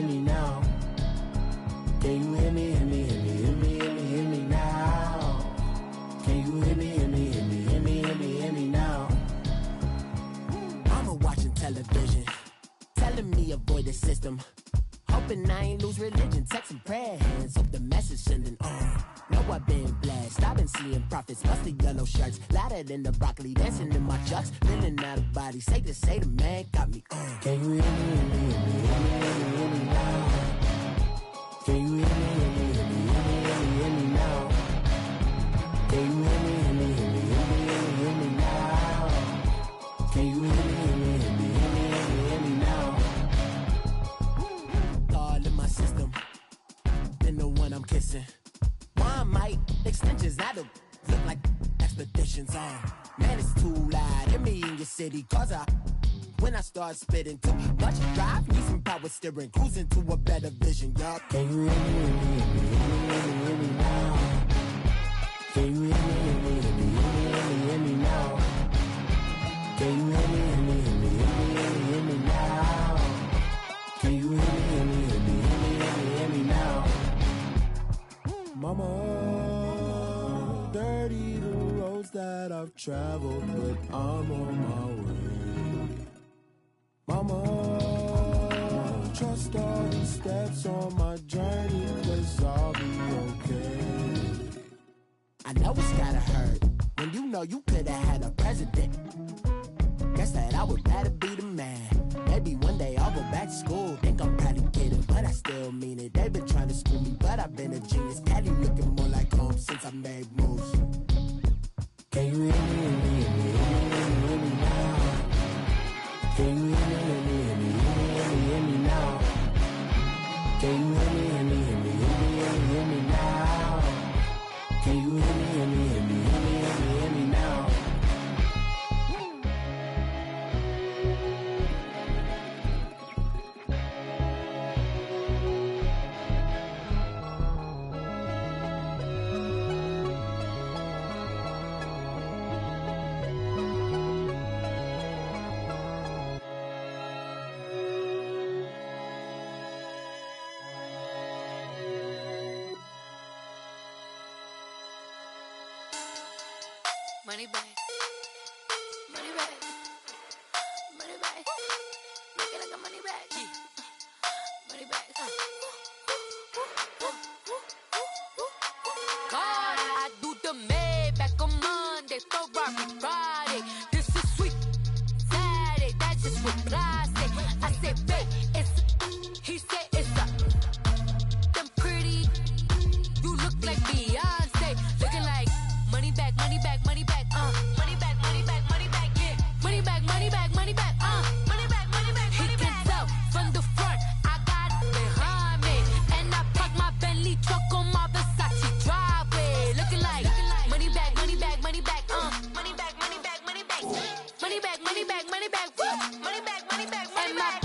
me now? Can you hear me, hear me now? Can you hear me now? Mama watching television, telling me avoid the system. Hoping I ain't lose religion, texting prayer hands, hope the message sending on. Know I've been blessed, I've been seeing prophets, busted yellow shirts, louder than the broccoli, dancing in my chucks, feeling out of body, say the man got me on. Can you hear me now? Can you hear me now? Can you hear me now? Can you hear me now? All in my system, then the one I'm kissing. One might extensions out of look like expeditions on. Man, it's too loud. Hear me in your city, cause when I start spitting too much drive, need some power steering, cruising to a better vision, y'all. Can you hear me now? Can you hear me now? Can you hear me now? Can you hear me now? Mama, dirty the roads that I've traveled, but I'm on my way. Mama, trust all the steps on my journey, 'cause I'll be okay. know you could've had a president. Guess that I would rather be the man. Maybe one day I'll go back to school. Think I'm probably kidding, but I still mean it. They've been trying to school me, but I've been a genius. Cali looking more like home since I made moves. Can you hear me, hear me, hear me, hear me now? Can you hear me, hear me, hear me, hear me now? Can you hear me, hear me, hear me, hear me now? Can you hear me, hear me, hear me, hear me now? Money bag, money bag, money bag, make it like a money bag, money bag. God, I do the Maybach on Monday, Ferrari Friday. This is sweet Saturday, that's just what classic. I said, babe, it's he said it's a them pretty. You look like Beyonce, looking like money bag, money bag, money bag. Money back, money back, money back, yeah. Money back, money back, money back, money back, money back, money back. He can tell from the front, I got it behind me. And I park my Bentley truck on my Versace driveway. Looking like money back, money back, money back, money back, money back, money back. Money back, money back, money back, woo. Money back, money back, money back. And my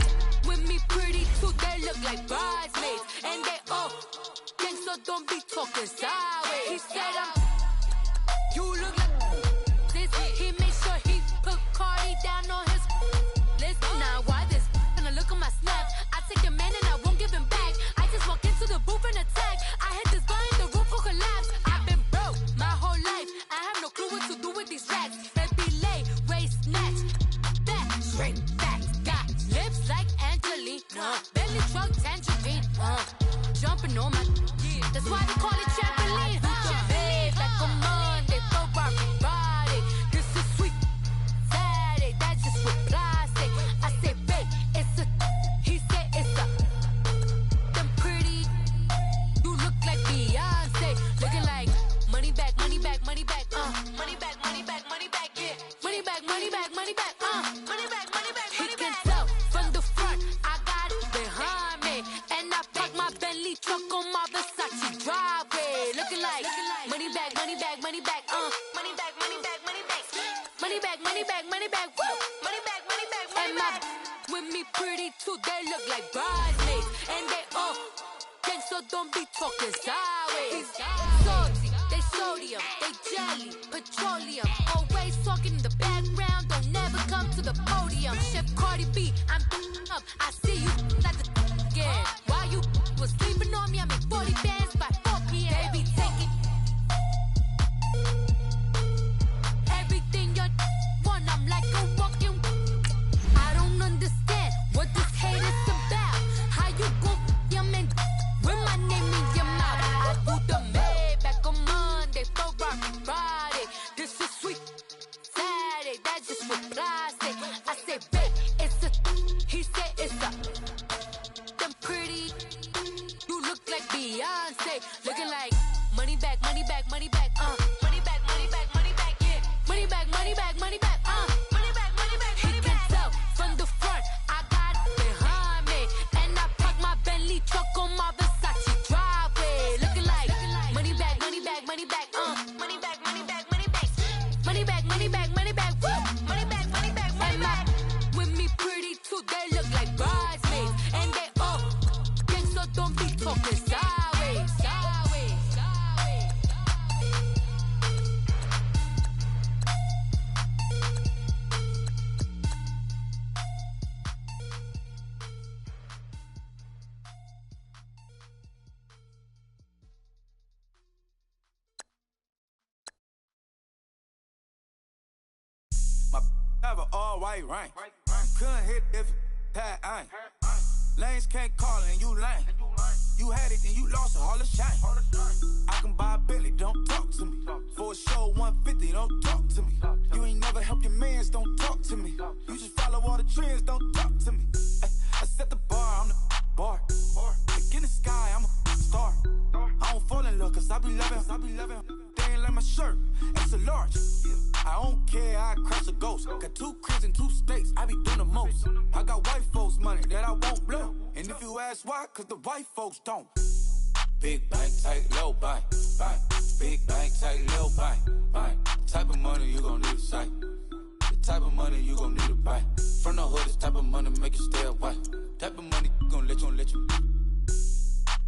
with me pretty too, they look like bridesmaids. And they all think so, don't be talking sideways. He said you look like he made sure he put Cardi down on his list. Now why this? Gonna look at my snap. I take your man and I won't give him back. I just walk into the booth and attack. I hit this guy in the roof will collapse. I've been broke my whole life. I have no clue what to do with these racks. Baby lay, waist snatch, back, straight back. Got lips like Angelina, belly truck tangerine. Jumping on my, that's why they call it trampoline. Babe, like a Monday, Ferrari Friday. This is sweet Saturday, that's just what plastic. I said, babe, it's a, he said it's a, them pretty. You look like Beyonce, looking like money back, money back, money back, money back, money back, money back, yeah. Money back, money back, money back, money back, money back. He can tell from the front, I got it behind me, and I park my Bentley truck on my Versace driveway. Looking like money back, money back, money back, money back, money back, money back, money back, money back, money back, woo. Money back, money back, money back. And with me pretty too, they look like bridesmaids, and they all think so, don't be talking sideways. Salty, they sodium, they jelly, petroleum. Always talking in the background, don't never come to the podium. Chef Cardi B, I'm up, I see you like the again. While you was sleeping on me, I made 40 bands by 4 p.m. Baby, take it. Everything you want, I'm like a walking. I don't understand what this hate is about. How you gon' your man with my name in your mouth? I do the Maybach on Monday, Ferrari Friday. This is sweet Saturday, that's just for plastic. I said, babe, it's a, he said it's a, them pretty. You look like Beyonce, looking like money back, money back, money back, money back, money back, money back, yeah. Money back, money back, money back, money back, money back, money back. He can tell from the front, I got it behind me, and I park my Bentley truck on my Versace driveway. Looking like money back, money back, money back, money back, money back, money back, money back, money back, money back, woo. Money back, money back, money back. With me pretty too, they look like bridesmaids, and they all think so, don't be talking sideways, sideways, sideways. My have an all-white rank. Couldn't hit if it had ain't. Lanes can't call and you lame. You had it, then you lost it, all the shine. I can buy a Bentley, don't talk to me. For a show, 150, don't talk to me. You ain't never helped your mans, don't talk to me. You just follow all the trends, don't talk to me. I set the bar, I'm the bar. Like in the sky, I'm a star. I don't fall in love, cause I be loving. They ain't like my shirt, it's a large. I don't care, I crash a ghost. Got 2 cribs in 2 states, I be doing the most. I got white folks money that I won't blow. And if you ask why, cause the white folks don't. Big bank, tight, low buy. Big bank, tight, low buy. Type of money you gon' need a sight. The type of money you gon' need to buy. From the hood, this type of money make you stay away. Type of money gon' let you.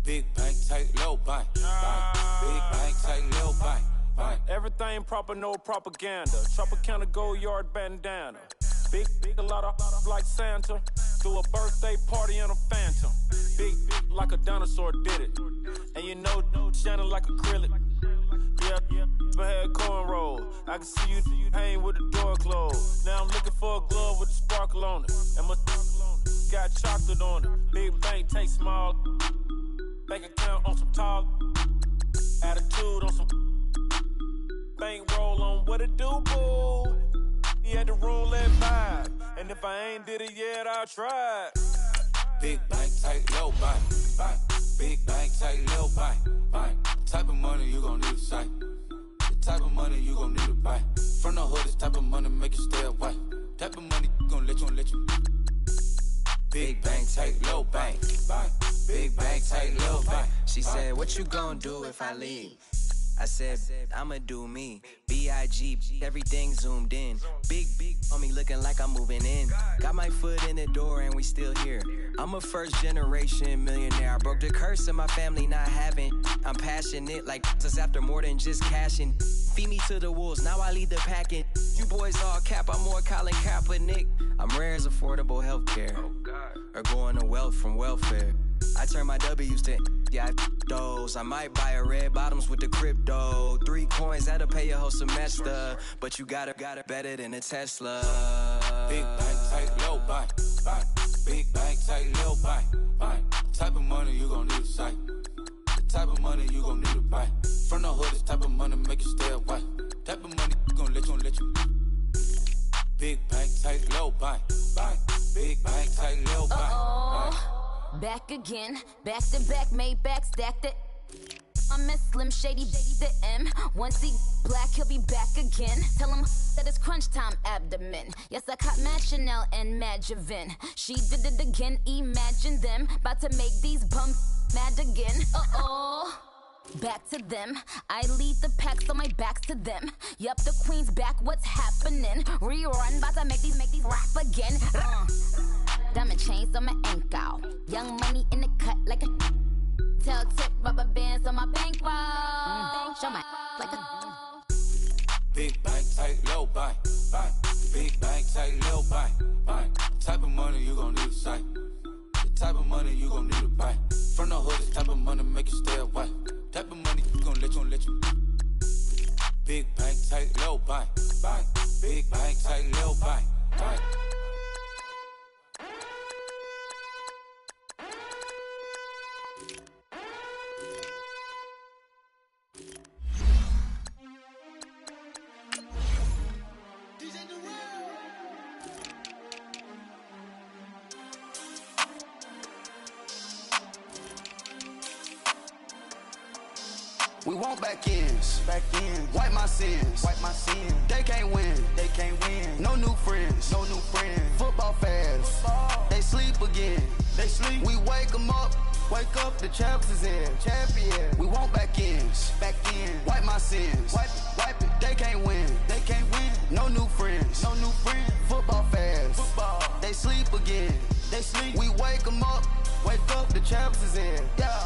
Big bank, tight, low buy. Big bank, tight, low buy. Everything proper, no propaganda. Tropicana Gold Yard bandana. Big, a lot of like Santa. Threw a birthday party in a phantom. Big like a dinosaur did it. And you know, shining like acrylic. Yeah, but had cornrow. I can see you hang with the door closed. Now I'm looking for a glove with a sparkle on it. And my got chocolate on it. Big bank, take small. Bank account on some talk. Attitude on some. Bank roll on what it do, boo. He had the roulette vibe. And if I ain't did it yet, I'll try. Big bank, tight, low buy. Big bank, tight, low buy. Type of money you gon' need a sight. The type of money you gon' need to buy. From the hood, this type of money make you stay away. Type of money gon' let you. Big bank, tight, low bank. Big bank, tight, low bank. She said, what you gon' do if I leave? I said, I'ma do me. B.I.G. Everything zoomed in. Big on me looking like I'm moving in. Got my foot in the door and we still here. I'm a first generation millionaire. I broke the curse of my family not having. I'm passionate like just after more than just cashing. Feed me to the wolves, now I lead the packing. You boys all cap, I'm more Colin Kaepernick. I'm rare as affordable healthcare. Or going to wealth from welfare. I turn my W's to those. I might buy a red bottoms with the crypto. 3 coins, that'll pay your whole semester. But you got it better than a Tesla. Big bank, tight, low buy. Big bank, tight, low buy. Type of money you gon' need a sight. The type of money you gon' need to buy. From the hood, this type of money make you stay away. Type of money gon' let you. Big bank, tight, low buy. Big bank, tight, low buy. Back again, back to back, made back, stacked it. I'm a Slim Shady, the M. Once he black, he'll be back again. Tell him that it's crunch time abdomen. Yes, I caught Mad Chanel and Mad Javin. She did it again, imagine them. About to make these bumps mad again. Back to them. I lead the pack, so my back's to them. Yup, the queen's back, what's happening? Rerun, about to make these rap again. Diamond chains on my ankle. Young money in the cut like a tail tip, rubber bands on my bankroll. Show my like a big bank, tight, low buy. Big bank, tight, low buy. Type of money you gon' need a sight. The type of money you gon' need to buy. From the hood, this type of money make you stay away. Type of money gon' let you. Big bank, tight, low buy. Big bank, tight, low buy. We want back ends. Wipe my sins. They can't win. No new friends. Football fans. They sleep again. We wake them up. Wake up, the champs is in. Champion. We want back ends. Wipe my sins. Wipe it. They can't win. No new friends. Football fans. They sleep again. We wake them up. Wake up, the champs is in. Yeah.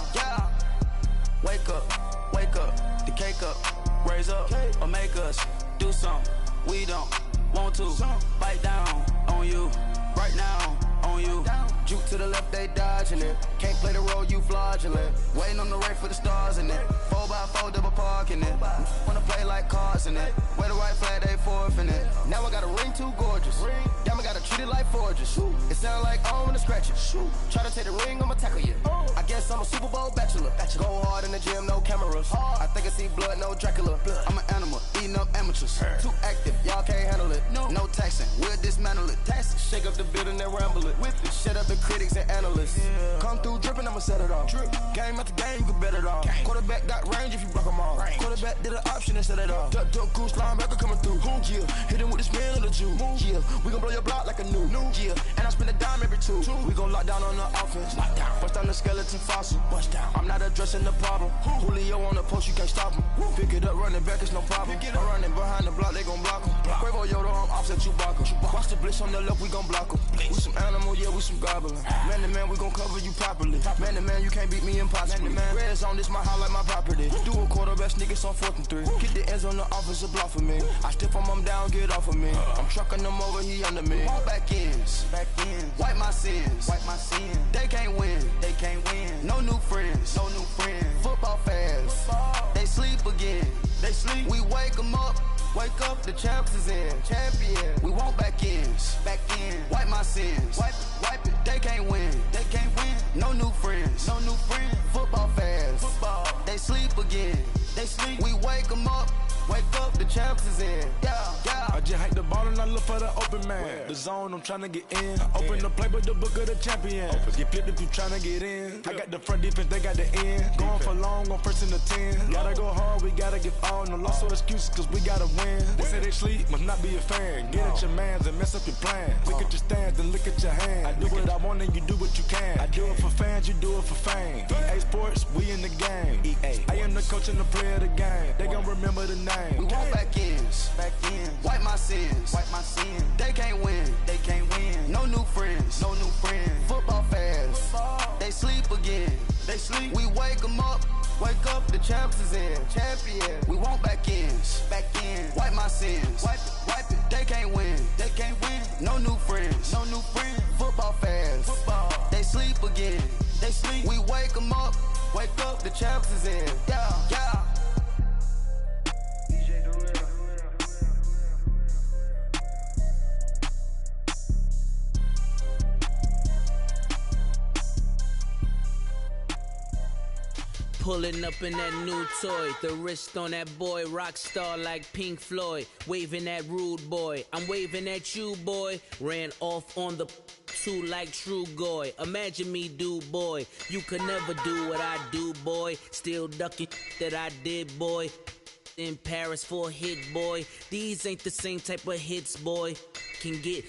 Wake up, the cake up, raise up, or make us do something we don't want to. Bite down on you, right now on you. Juke to the left, they dodging it. Can't play the role, you fraudulent. Waiting on the right for the stars in it. 4x4 double parking it. Wanna play like cars in it. Wear the white flag, they forfeiting it. Now I got a ring too gorgeous. Damn, I gotta treat it like forgery. soldiers. It sound like I don't wanna scratch it. Try to take the ring, I'ma tackle you. I guess I'm a Super Bowl bachelor. Go hard in the gym, no cameras. I think I see blood, no Dracula. I'm an animal, eating up amateurs. Too active, y'all can't handle it. No taxing, we'll dismantle it. Shake up the building and ramble it. Shut up the critics and analysts. Come through dripping, I'ma set it off. Game after game, you can bet it off. Quarterback got range if you block them all. Quarterback did an option and set it off. Duck goose, linebacker coming through. Yeah, hit him with the spin of the Jew. Yeah, we gon' blow your block like a new. Yeah, and I spend a dime every two. We gon' lock down on the offense. Bust down the skeleton fossil. I'm not addressing the problem. Julio on the post, you can't stop him. Pick it up, running back, it's no problem. I'm running behind the block, they gon' block him. Quavo Yoda, I'm offset Chewbacca. Watch the blitz on the left, we gon' block him. We some animal, yeah, we some goblin. Man to man, we gon' cover you properly. Man to man, you can't beat me impossibly. Red zone, this my highlight, my property. Do a quarterback, niggas on 4th and 3. Get the ends on the offensive block for me. I stiff him down, get off of me. I'm trucking them over, he under me. Back ends, wipe my sins. They can't win, No new friends, Football fast, they sleep again. We wake them up. Wake up, the champs is in. Champion. We want back ends. Wipe my sins. Wipe it. They can't win. No new friends. Football fast. They sleep again. We wake them up. Wake up, the champs is in. Yeah. I just hike the ball and I look for the open man. The zone, I'm tryna get in. Open the playbook, the book of the champion. Get flipped if you tryna get in. I got the front defense, they got the end. Going for long, on 1st and the 10. Gotta go hard, we gotta give all. No loss or excuses, cause we gotta win. They say they sleep, must not be a fan. Get at your mans and mess up your plan. Look at your stands and look at your hands. I do what I want and you do what you can. I do it for fans, you do it for fame. EA Sports, we in the game. I am the coach and the player of the game. They gon' remember the name. We want back ends. Wipe my sins. They can't win. No new friends. Football fast. They sleep again. We wake them up. Wake up, the champs is in. Champion. We want back ends. Wipe my sins. Wipe it. They can't win. No new friends. Football fast. They sleep again. We wake them up. Wake up, the champs is in. Yeah. Pulling up in that new toy, the wrist on that boy, rock star like Pink Floyd, waving at rude boy, I'm waving at you boy, ran off on the two like True Goy, imagine me do boy, you could never do what I do boy, still ducking that I did boy, in Paris for a hit boy, these ain't the same type of hits boy, can get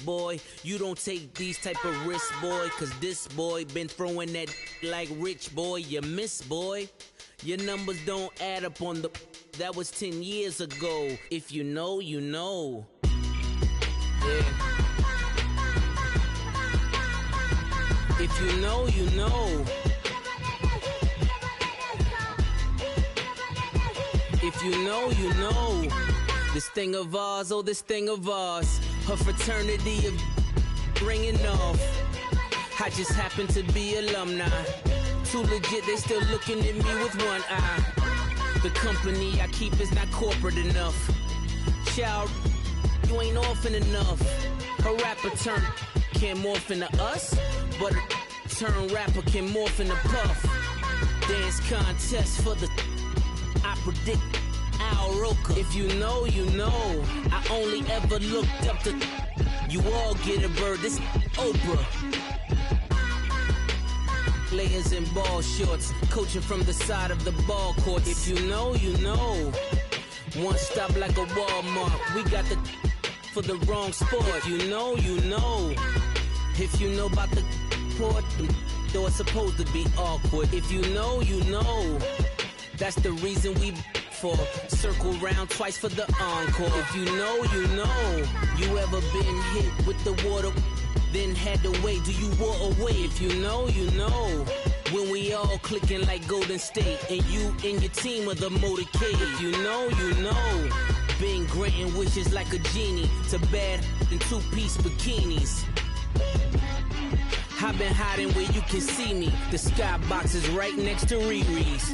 boy, you don't take these type of risks, boy, cause this boy been throwing that like rich boy, you miss, boy. Your numbers don't add up on the, that was 10 years ago. If you know, you know. Yeah. If you know, you know. If you know, you know. This thing of ours, oh, this thing of ours. Her fraternity of ringing off. I just happen to be alumni. Too legit, they still looking at me with one eye. The company I keep is not corporate enough. Child, you ain't orphan enough. A rapper turn can't morph into us, but a turn rapper can morph into Puff. Dance contest for the, I predict Al Roker. If you know, you know. I only ever looked up to, you all get a bird, this Oprah. Layers in ball shorts, coaching from the side of the ball court. If you know, you know. One stop like a Walmart. We got the for the wrong sport. If you know, you know. If you know about the port, though it's supposed to be awkward. If you know, you know. That's the reason we for circle round twice for the encore. If you know, you know. You ever been hit with the water? Then had to wait, do you walk away? If you know, you know. When we all clicking like Golden State, and you and your team are the motorcade. If you know, you know. Been granting wishes like a genie to bad in two-piece bikinis. I've been hiding where you can see me. The skybox is right next to Riri's.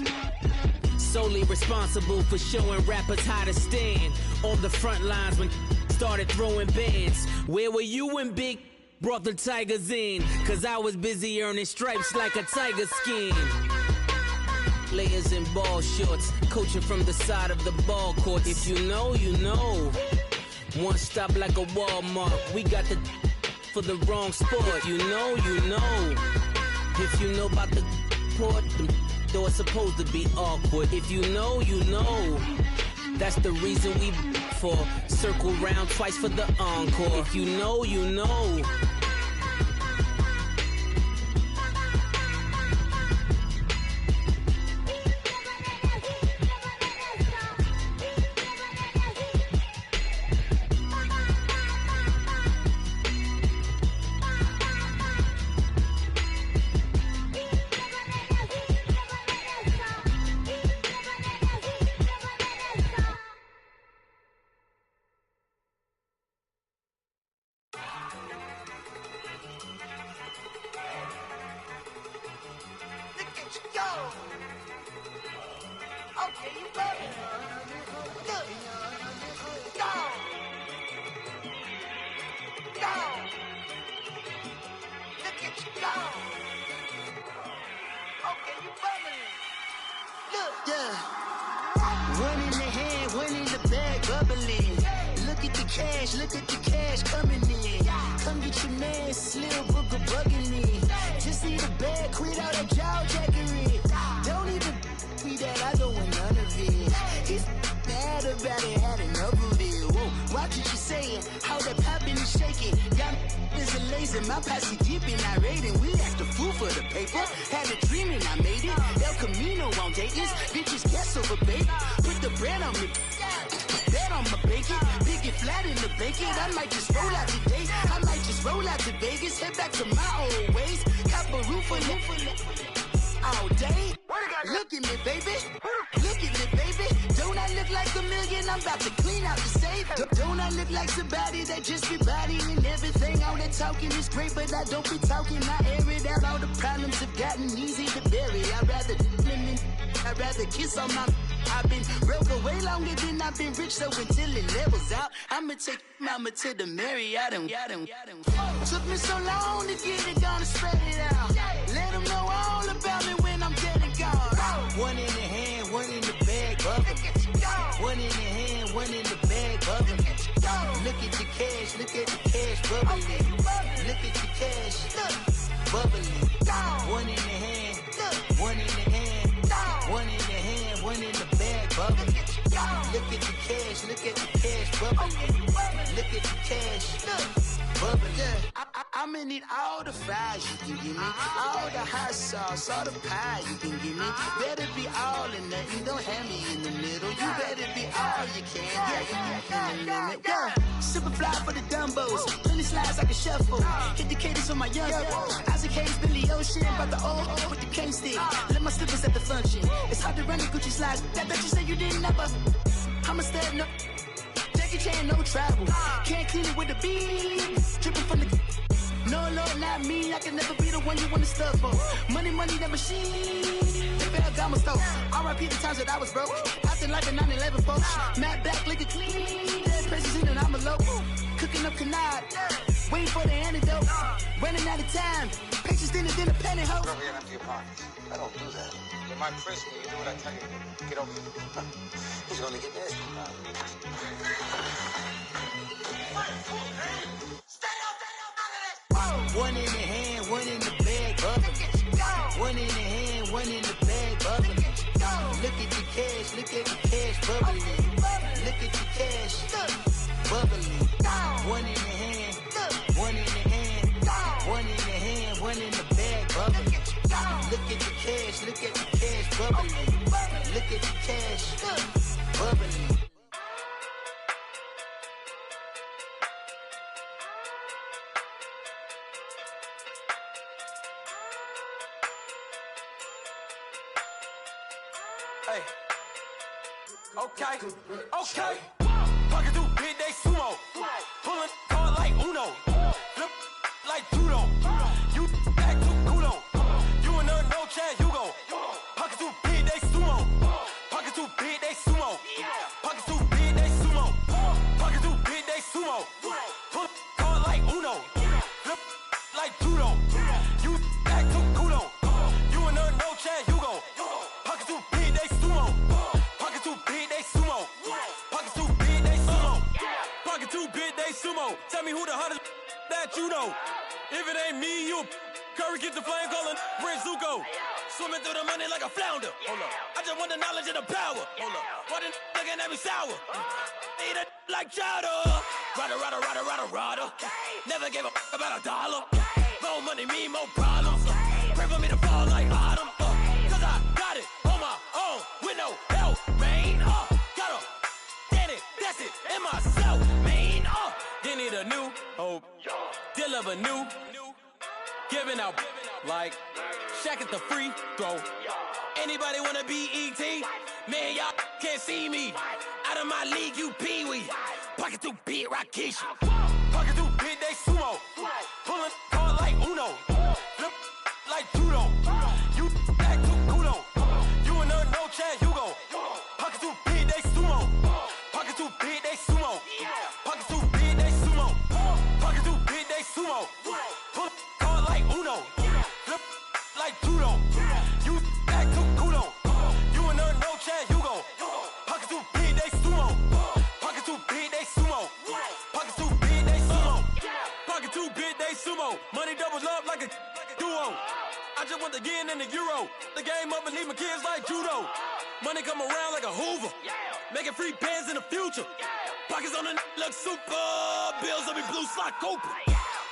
Solely responsible for showing rappers how to stand on the front lines when started throwing bands. Where were you when Big brought the Tigers in? Cause I was busy earning stripes like a tiger skin. Players in ball shorts, coaching from the side of the ball court. If you know, you know. One stop like a Walmart. We got the for the wrong sport. You know, you know. If you know about the port, the door supposed to be awkward. If you know, you know. That's the reason we for circle round twice for the encore. If you know, you know. Kiss on my I've been broke way longer than I've been rich, so until it levels out, I'ma take mama to the Marriott and took me so long to get it, gonna spread it out. Let them know all about me when I'm dead and gone. One in the hand, one in the bag, bubble. One in the hand, one in the bag, bubble. Look at the cash, look at the cash bubbling. Look at the cash, bubbling. One in the hand, one in the hand. One in the hand, one in the bag, bubbling. Look at the cash, look at the cash, bubbling. Look at the cash, bubbling. I'ma need all the fries you can give me, all the hot sauce, all the pie you can give me. Better be all or nothing, don't have me in the middle. You better be all you can, yeah. Super fly for the Dumbos, plenty slides like a shuffle. Hit the cadence on my young Isaac Hayes, Billy Ocean, about the old with the cane stick. Let my slippers at the function. It's hard to run the Gucci slides. That bet you say you didn't never. I'm a step no. Jackie Chan, no travel. Can't clean it with the beat. Dripping from the. No, Lord, not me. I can never be the one you want to stuff for. Money, that machine. They fell down my stove. R.I.P. the times that I was broke. Acting like a 9/11 folks. Matte back, liquor clean. Dead presses in and I'm a local. Cooking up canard. Waiting for the antidote. Running out of time. Patience thinner than a pantyhose. Go ahead empty your pockets. I don't do that. You might press me. You do what I tell you. Get over here. He's gonna get nasty. One in the hand, one in the bag, bubbling. One in the hand, one in the bag, bubbling. Look at the cash, look at the cash, bubbling. Look at the cash, bubbling. One in the hand, one in the hand, one in the hand, one in the bag, bubbling. Look at the cash, look at the cash, bubbling. Look at the cash, bubbling. Hey. Okay. Pocket through big day sumo. Pulling card like Uno. Flip like judo. You back to Kudo. You and her no chance, you go. Pocket through big day sumo. Pocket through big day sumo. Pocket through big day sumo. Pocket through big day sumo. me who the hottest that you know. If it ain't me, you Curry get the flame calling Prince Zuko. Swimming through the money like a flounder. Hold up. I just want the knowledge and the power. Hold up. Why the looking at me sour? Eat it like chowder. Rada. Never gave a about $1. More money, me, more problems. Pray for me to fall like autumn. Cause I got it on my own with no help, man. Gotta get it, that's it, in myself, man. They need a new hope. Deal of a new. Giving out like Shaq at the free throw. Anybody wanna be E.T.? Man, y'all can't see me. Out of my league, you pee-wee. Pocket too big, Rakishi. Pocket too big, they sumo. Pulling card like Uno. Flip like judo. You act too kudo. You and her, no Chad Hugo. Pocket too big, they sumo. Pocket too big, they sumo. Pocket too big, they sumo. Pocket too big, they sumo. Pull card like Uno. Flip like judo. You act too kudo. You and her, no Chad Hugo. Pocket too big, they sumo. Pocket too big, they sumo. Pocket too big, they sumo. Pocket too big, they sumo. Money doubles up like a duo. I just want the yen and the euro. The game up and leave my kids like judo. Money come around like a Hoover. Making free bands in the future. Pockets on the look super. Bills on me blue slot Cooper.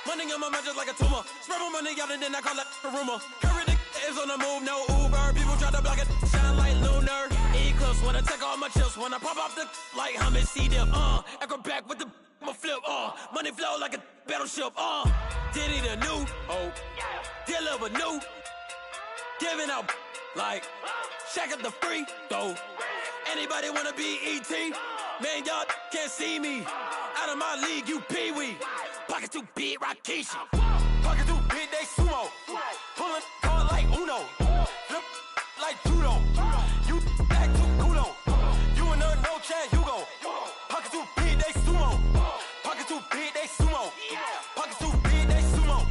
Money on my mind just like a tumor. Spread my money out and then I call that a rumor. Curry the is on the move, no Uber. People try to block it, shine like lunar. Eclipse when I take all my chips. When I pop off the like hummus C-dip. Acrobat with the flip. Money flow like a battleship. Diddy the new hope. Deliver new. Giving out like Shaq at the free throw. Anybody wanna be E.T.? Man, y'all can't see me. Out of my league, you pee-wee. Pocket too big, Rakishi. Pocket too big, they sumo. Pulling card like Uno. Flip like judo. You act too kudo. You and her, no Chad Hugo. Pocket too big, they sumo. Pocket too big, they sumo. Pocket too big, they sumo.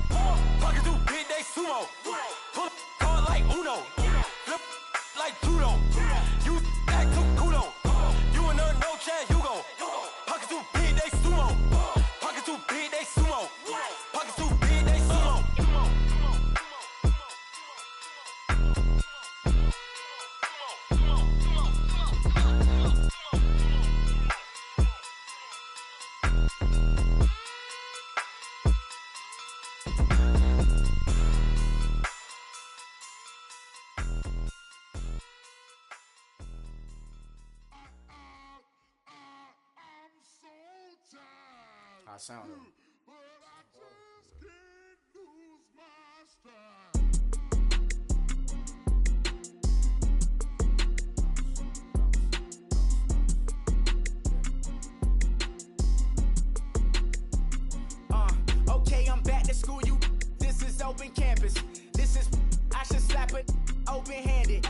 Pocket too big, they sumo. Pull card like Uno. Flip like judo. You act too kudo. You and her, no Chad Hugo. Pocket too big, they sumo. Pocket too big, they sumo. Pocket too big, they sumo. I sound him. Okay, I'm back to school, you. This is open campus. This is, I should slap it open-handed.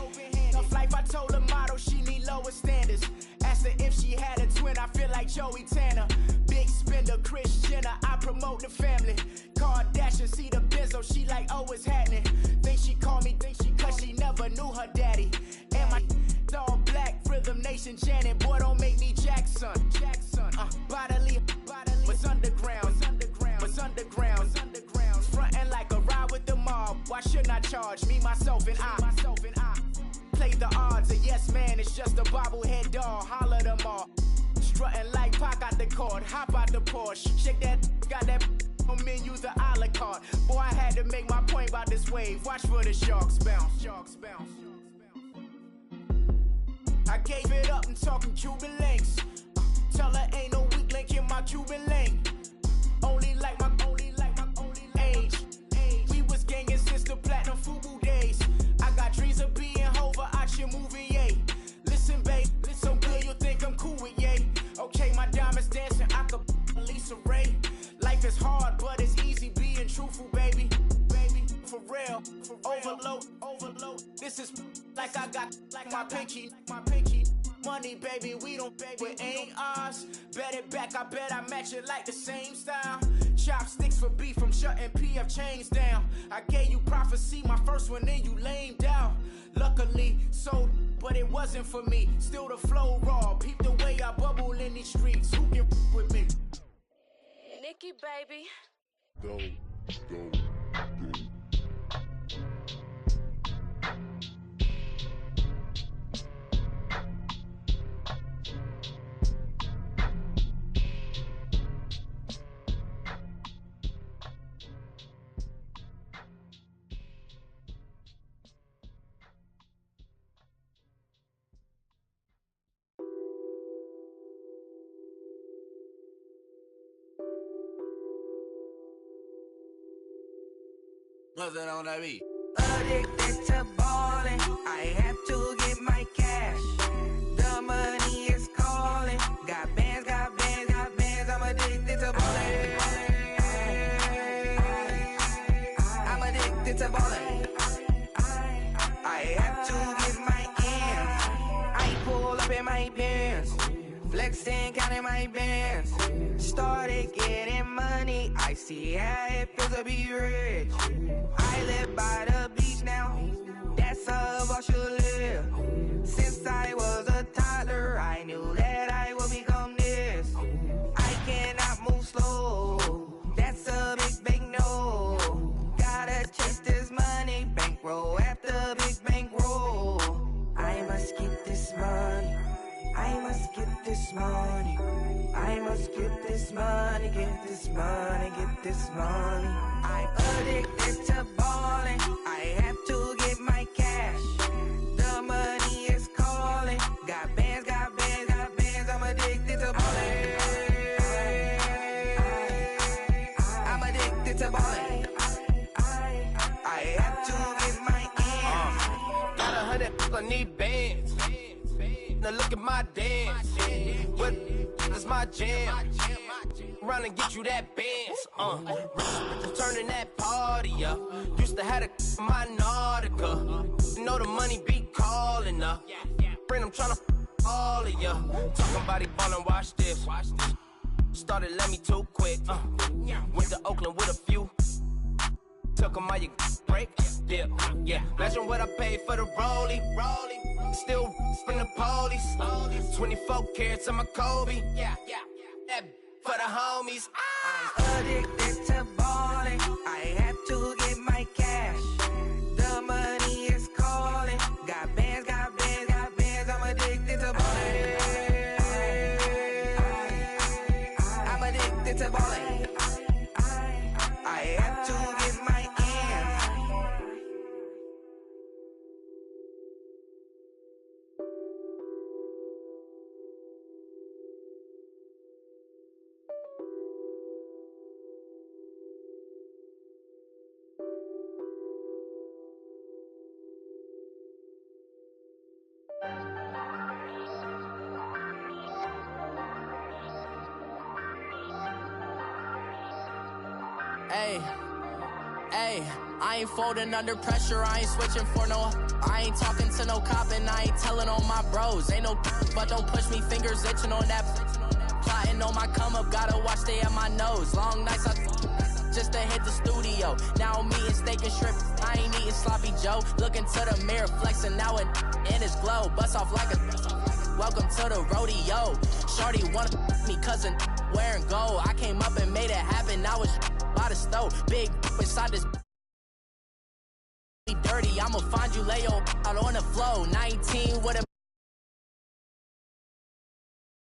Tough life, I told the model she need lower standards. Asked her if she had a twin, I feel like Joey Tanner. Big spender, Kris Jenner, I promote the family. Kardashian, see the Benzo, she like, oh, it's happening. Think she called me, cause she never knew her daddy. And my all black, Rhythm Nation, Janet, boy, don't make me Jackson. Bodily, what's underground, what's underground, frontin' like a ride with the mob. Why shouldn't I charge me, myself, and I? Play the odds, a yes man, it's just a bobblehead doll, holler them all. Strutting like Pac out the court, hop out the Porsche, shake that, got that on menu, the a la carte. Boy, I had to make my point about this wave, watch for the sharks bounce, sharks bounce. I gave it up and talking Cuban links. Tell her ain't no weak link in my Cuban link. Only like my age. We was gangin' since the platinum FUBU days. I got dreams of being Hova out your movie, yay. Listen, babe, so good you'll think I'm cool with yay. Okay, my diamonds dancing, I could Lisa Ray. Life is hard, but it's easy being truthful, baby. For real, overload. This is like I got like my pinky. Money, baby, we don't pay, but ain't ours. Bet it back, I bet I match it like the same style. Chopsticks for beef from shutting PF chains down. I gave you prophecy, my first one, then you lamed out. Luckily, sold, but it wasn't for me. Still the flow raw, peep the way I bubble in these streets. Who can with me? Nike, baby. Go. What's that on that beat? Addicted to ballin', I have to get my cash. The money is calling. Got bands, I'm addicted to ballin'. I'm addicted to ballin'. I have to get my ends. I pull up in my pants, flexing, counting my bands. Started getting money, I see how it feels to be rich. I live by the beach now, that's how I should live. Since I was a toddler, I knew that I would become this. I cannot move slow, that's a big no. Gotta chase this money, bankroll after big bankroll. I must get this money, I must get this money. I must get this money, get this money, get this money. I'm addicted to ballin', I have to get my cash. The money is calling. Got bands, I'm addicted to ballin'. I'm addicted to ballin'. I have to get my ends. Got 100, I need bands. Now look at my dance. What is my jam? Run and get you that bands. Turning that party up. Used to have a my Nautica. You know the money be calling up. Friend, I'm tryna all of ya. Talking about he ballin', watch this. Started let me too quick. Went to Oakland with a few. Took 'em all you break. Dip. Yeah. Imagine what I paid for the rollie. Still from the police. 24 carats on my Kobe. That for the homies. I'm addicted to ballin', I have to get my cash. The money is calling. Got bands, I'm addicted to ballin'. I'm addicted to ballin'. I have to get my ends. Hey, I ain't folding under pressure, I ain't switching for no. I ain't talking to no cop and I ain't telling on my bros. Ain't no but don't push me, fingers itching on that. Plotting on my come up, gotta watch stay at my nose. Long nights I just to hit the studio. Now I'm eating steak and shrimp, I ain't eating sloppy Joe. Looking to the mirror, flexing now and in his glow. Bust off like a welcome to the rodeo. Shorty wanna me cousin wearing gold. I came up and made it happen, I was by the stove. Big inside this dirty, I'ma find you lay out on the floor. 19 with a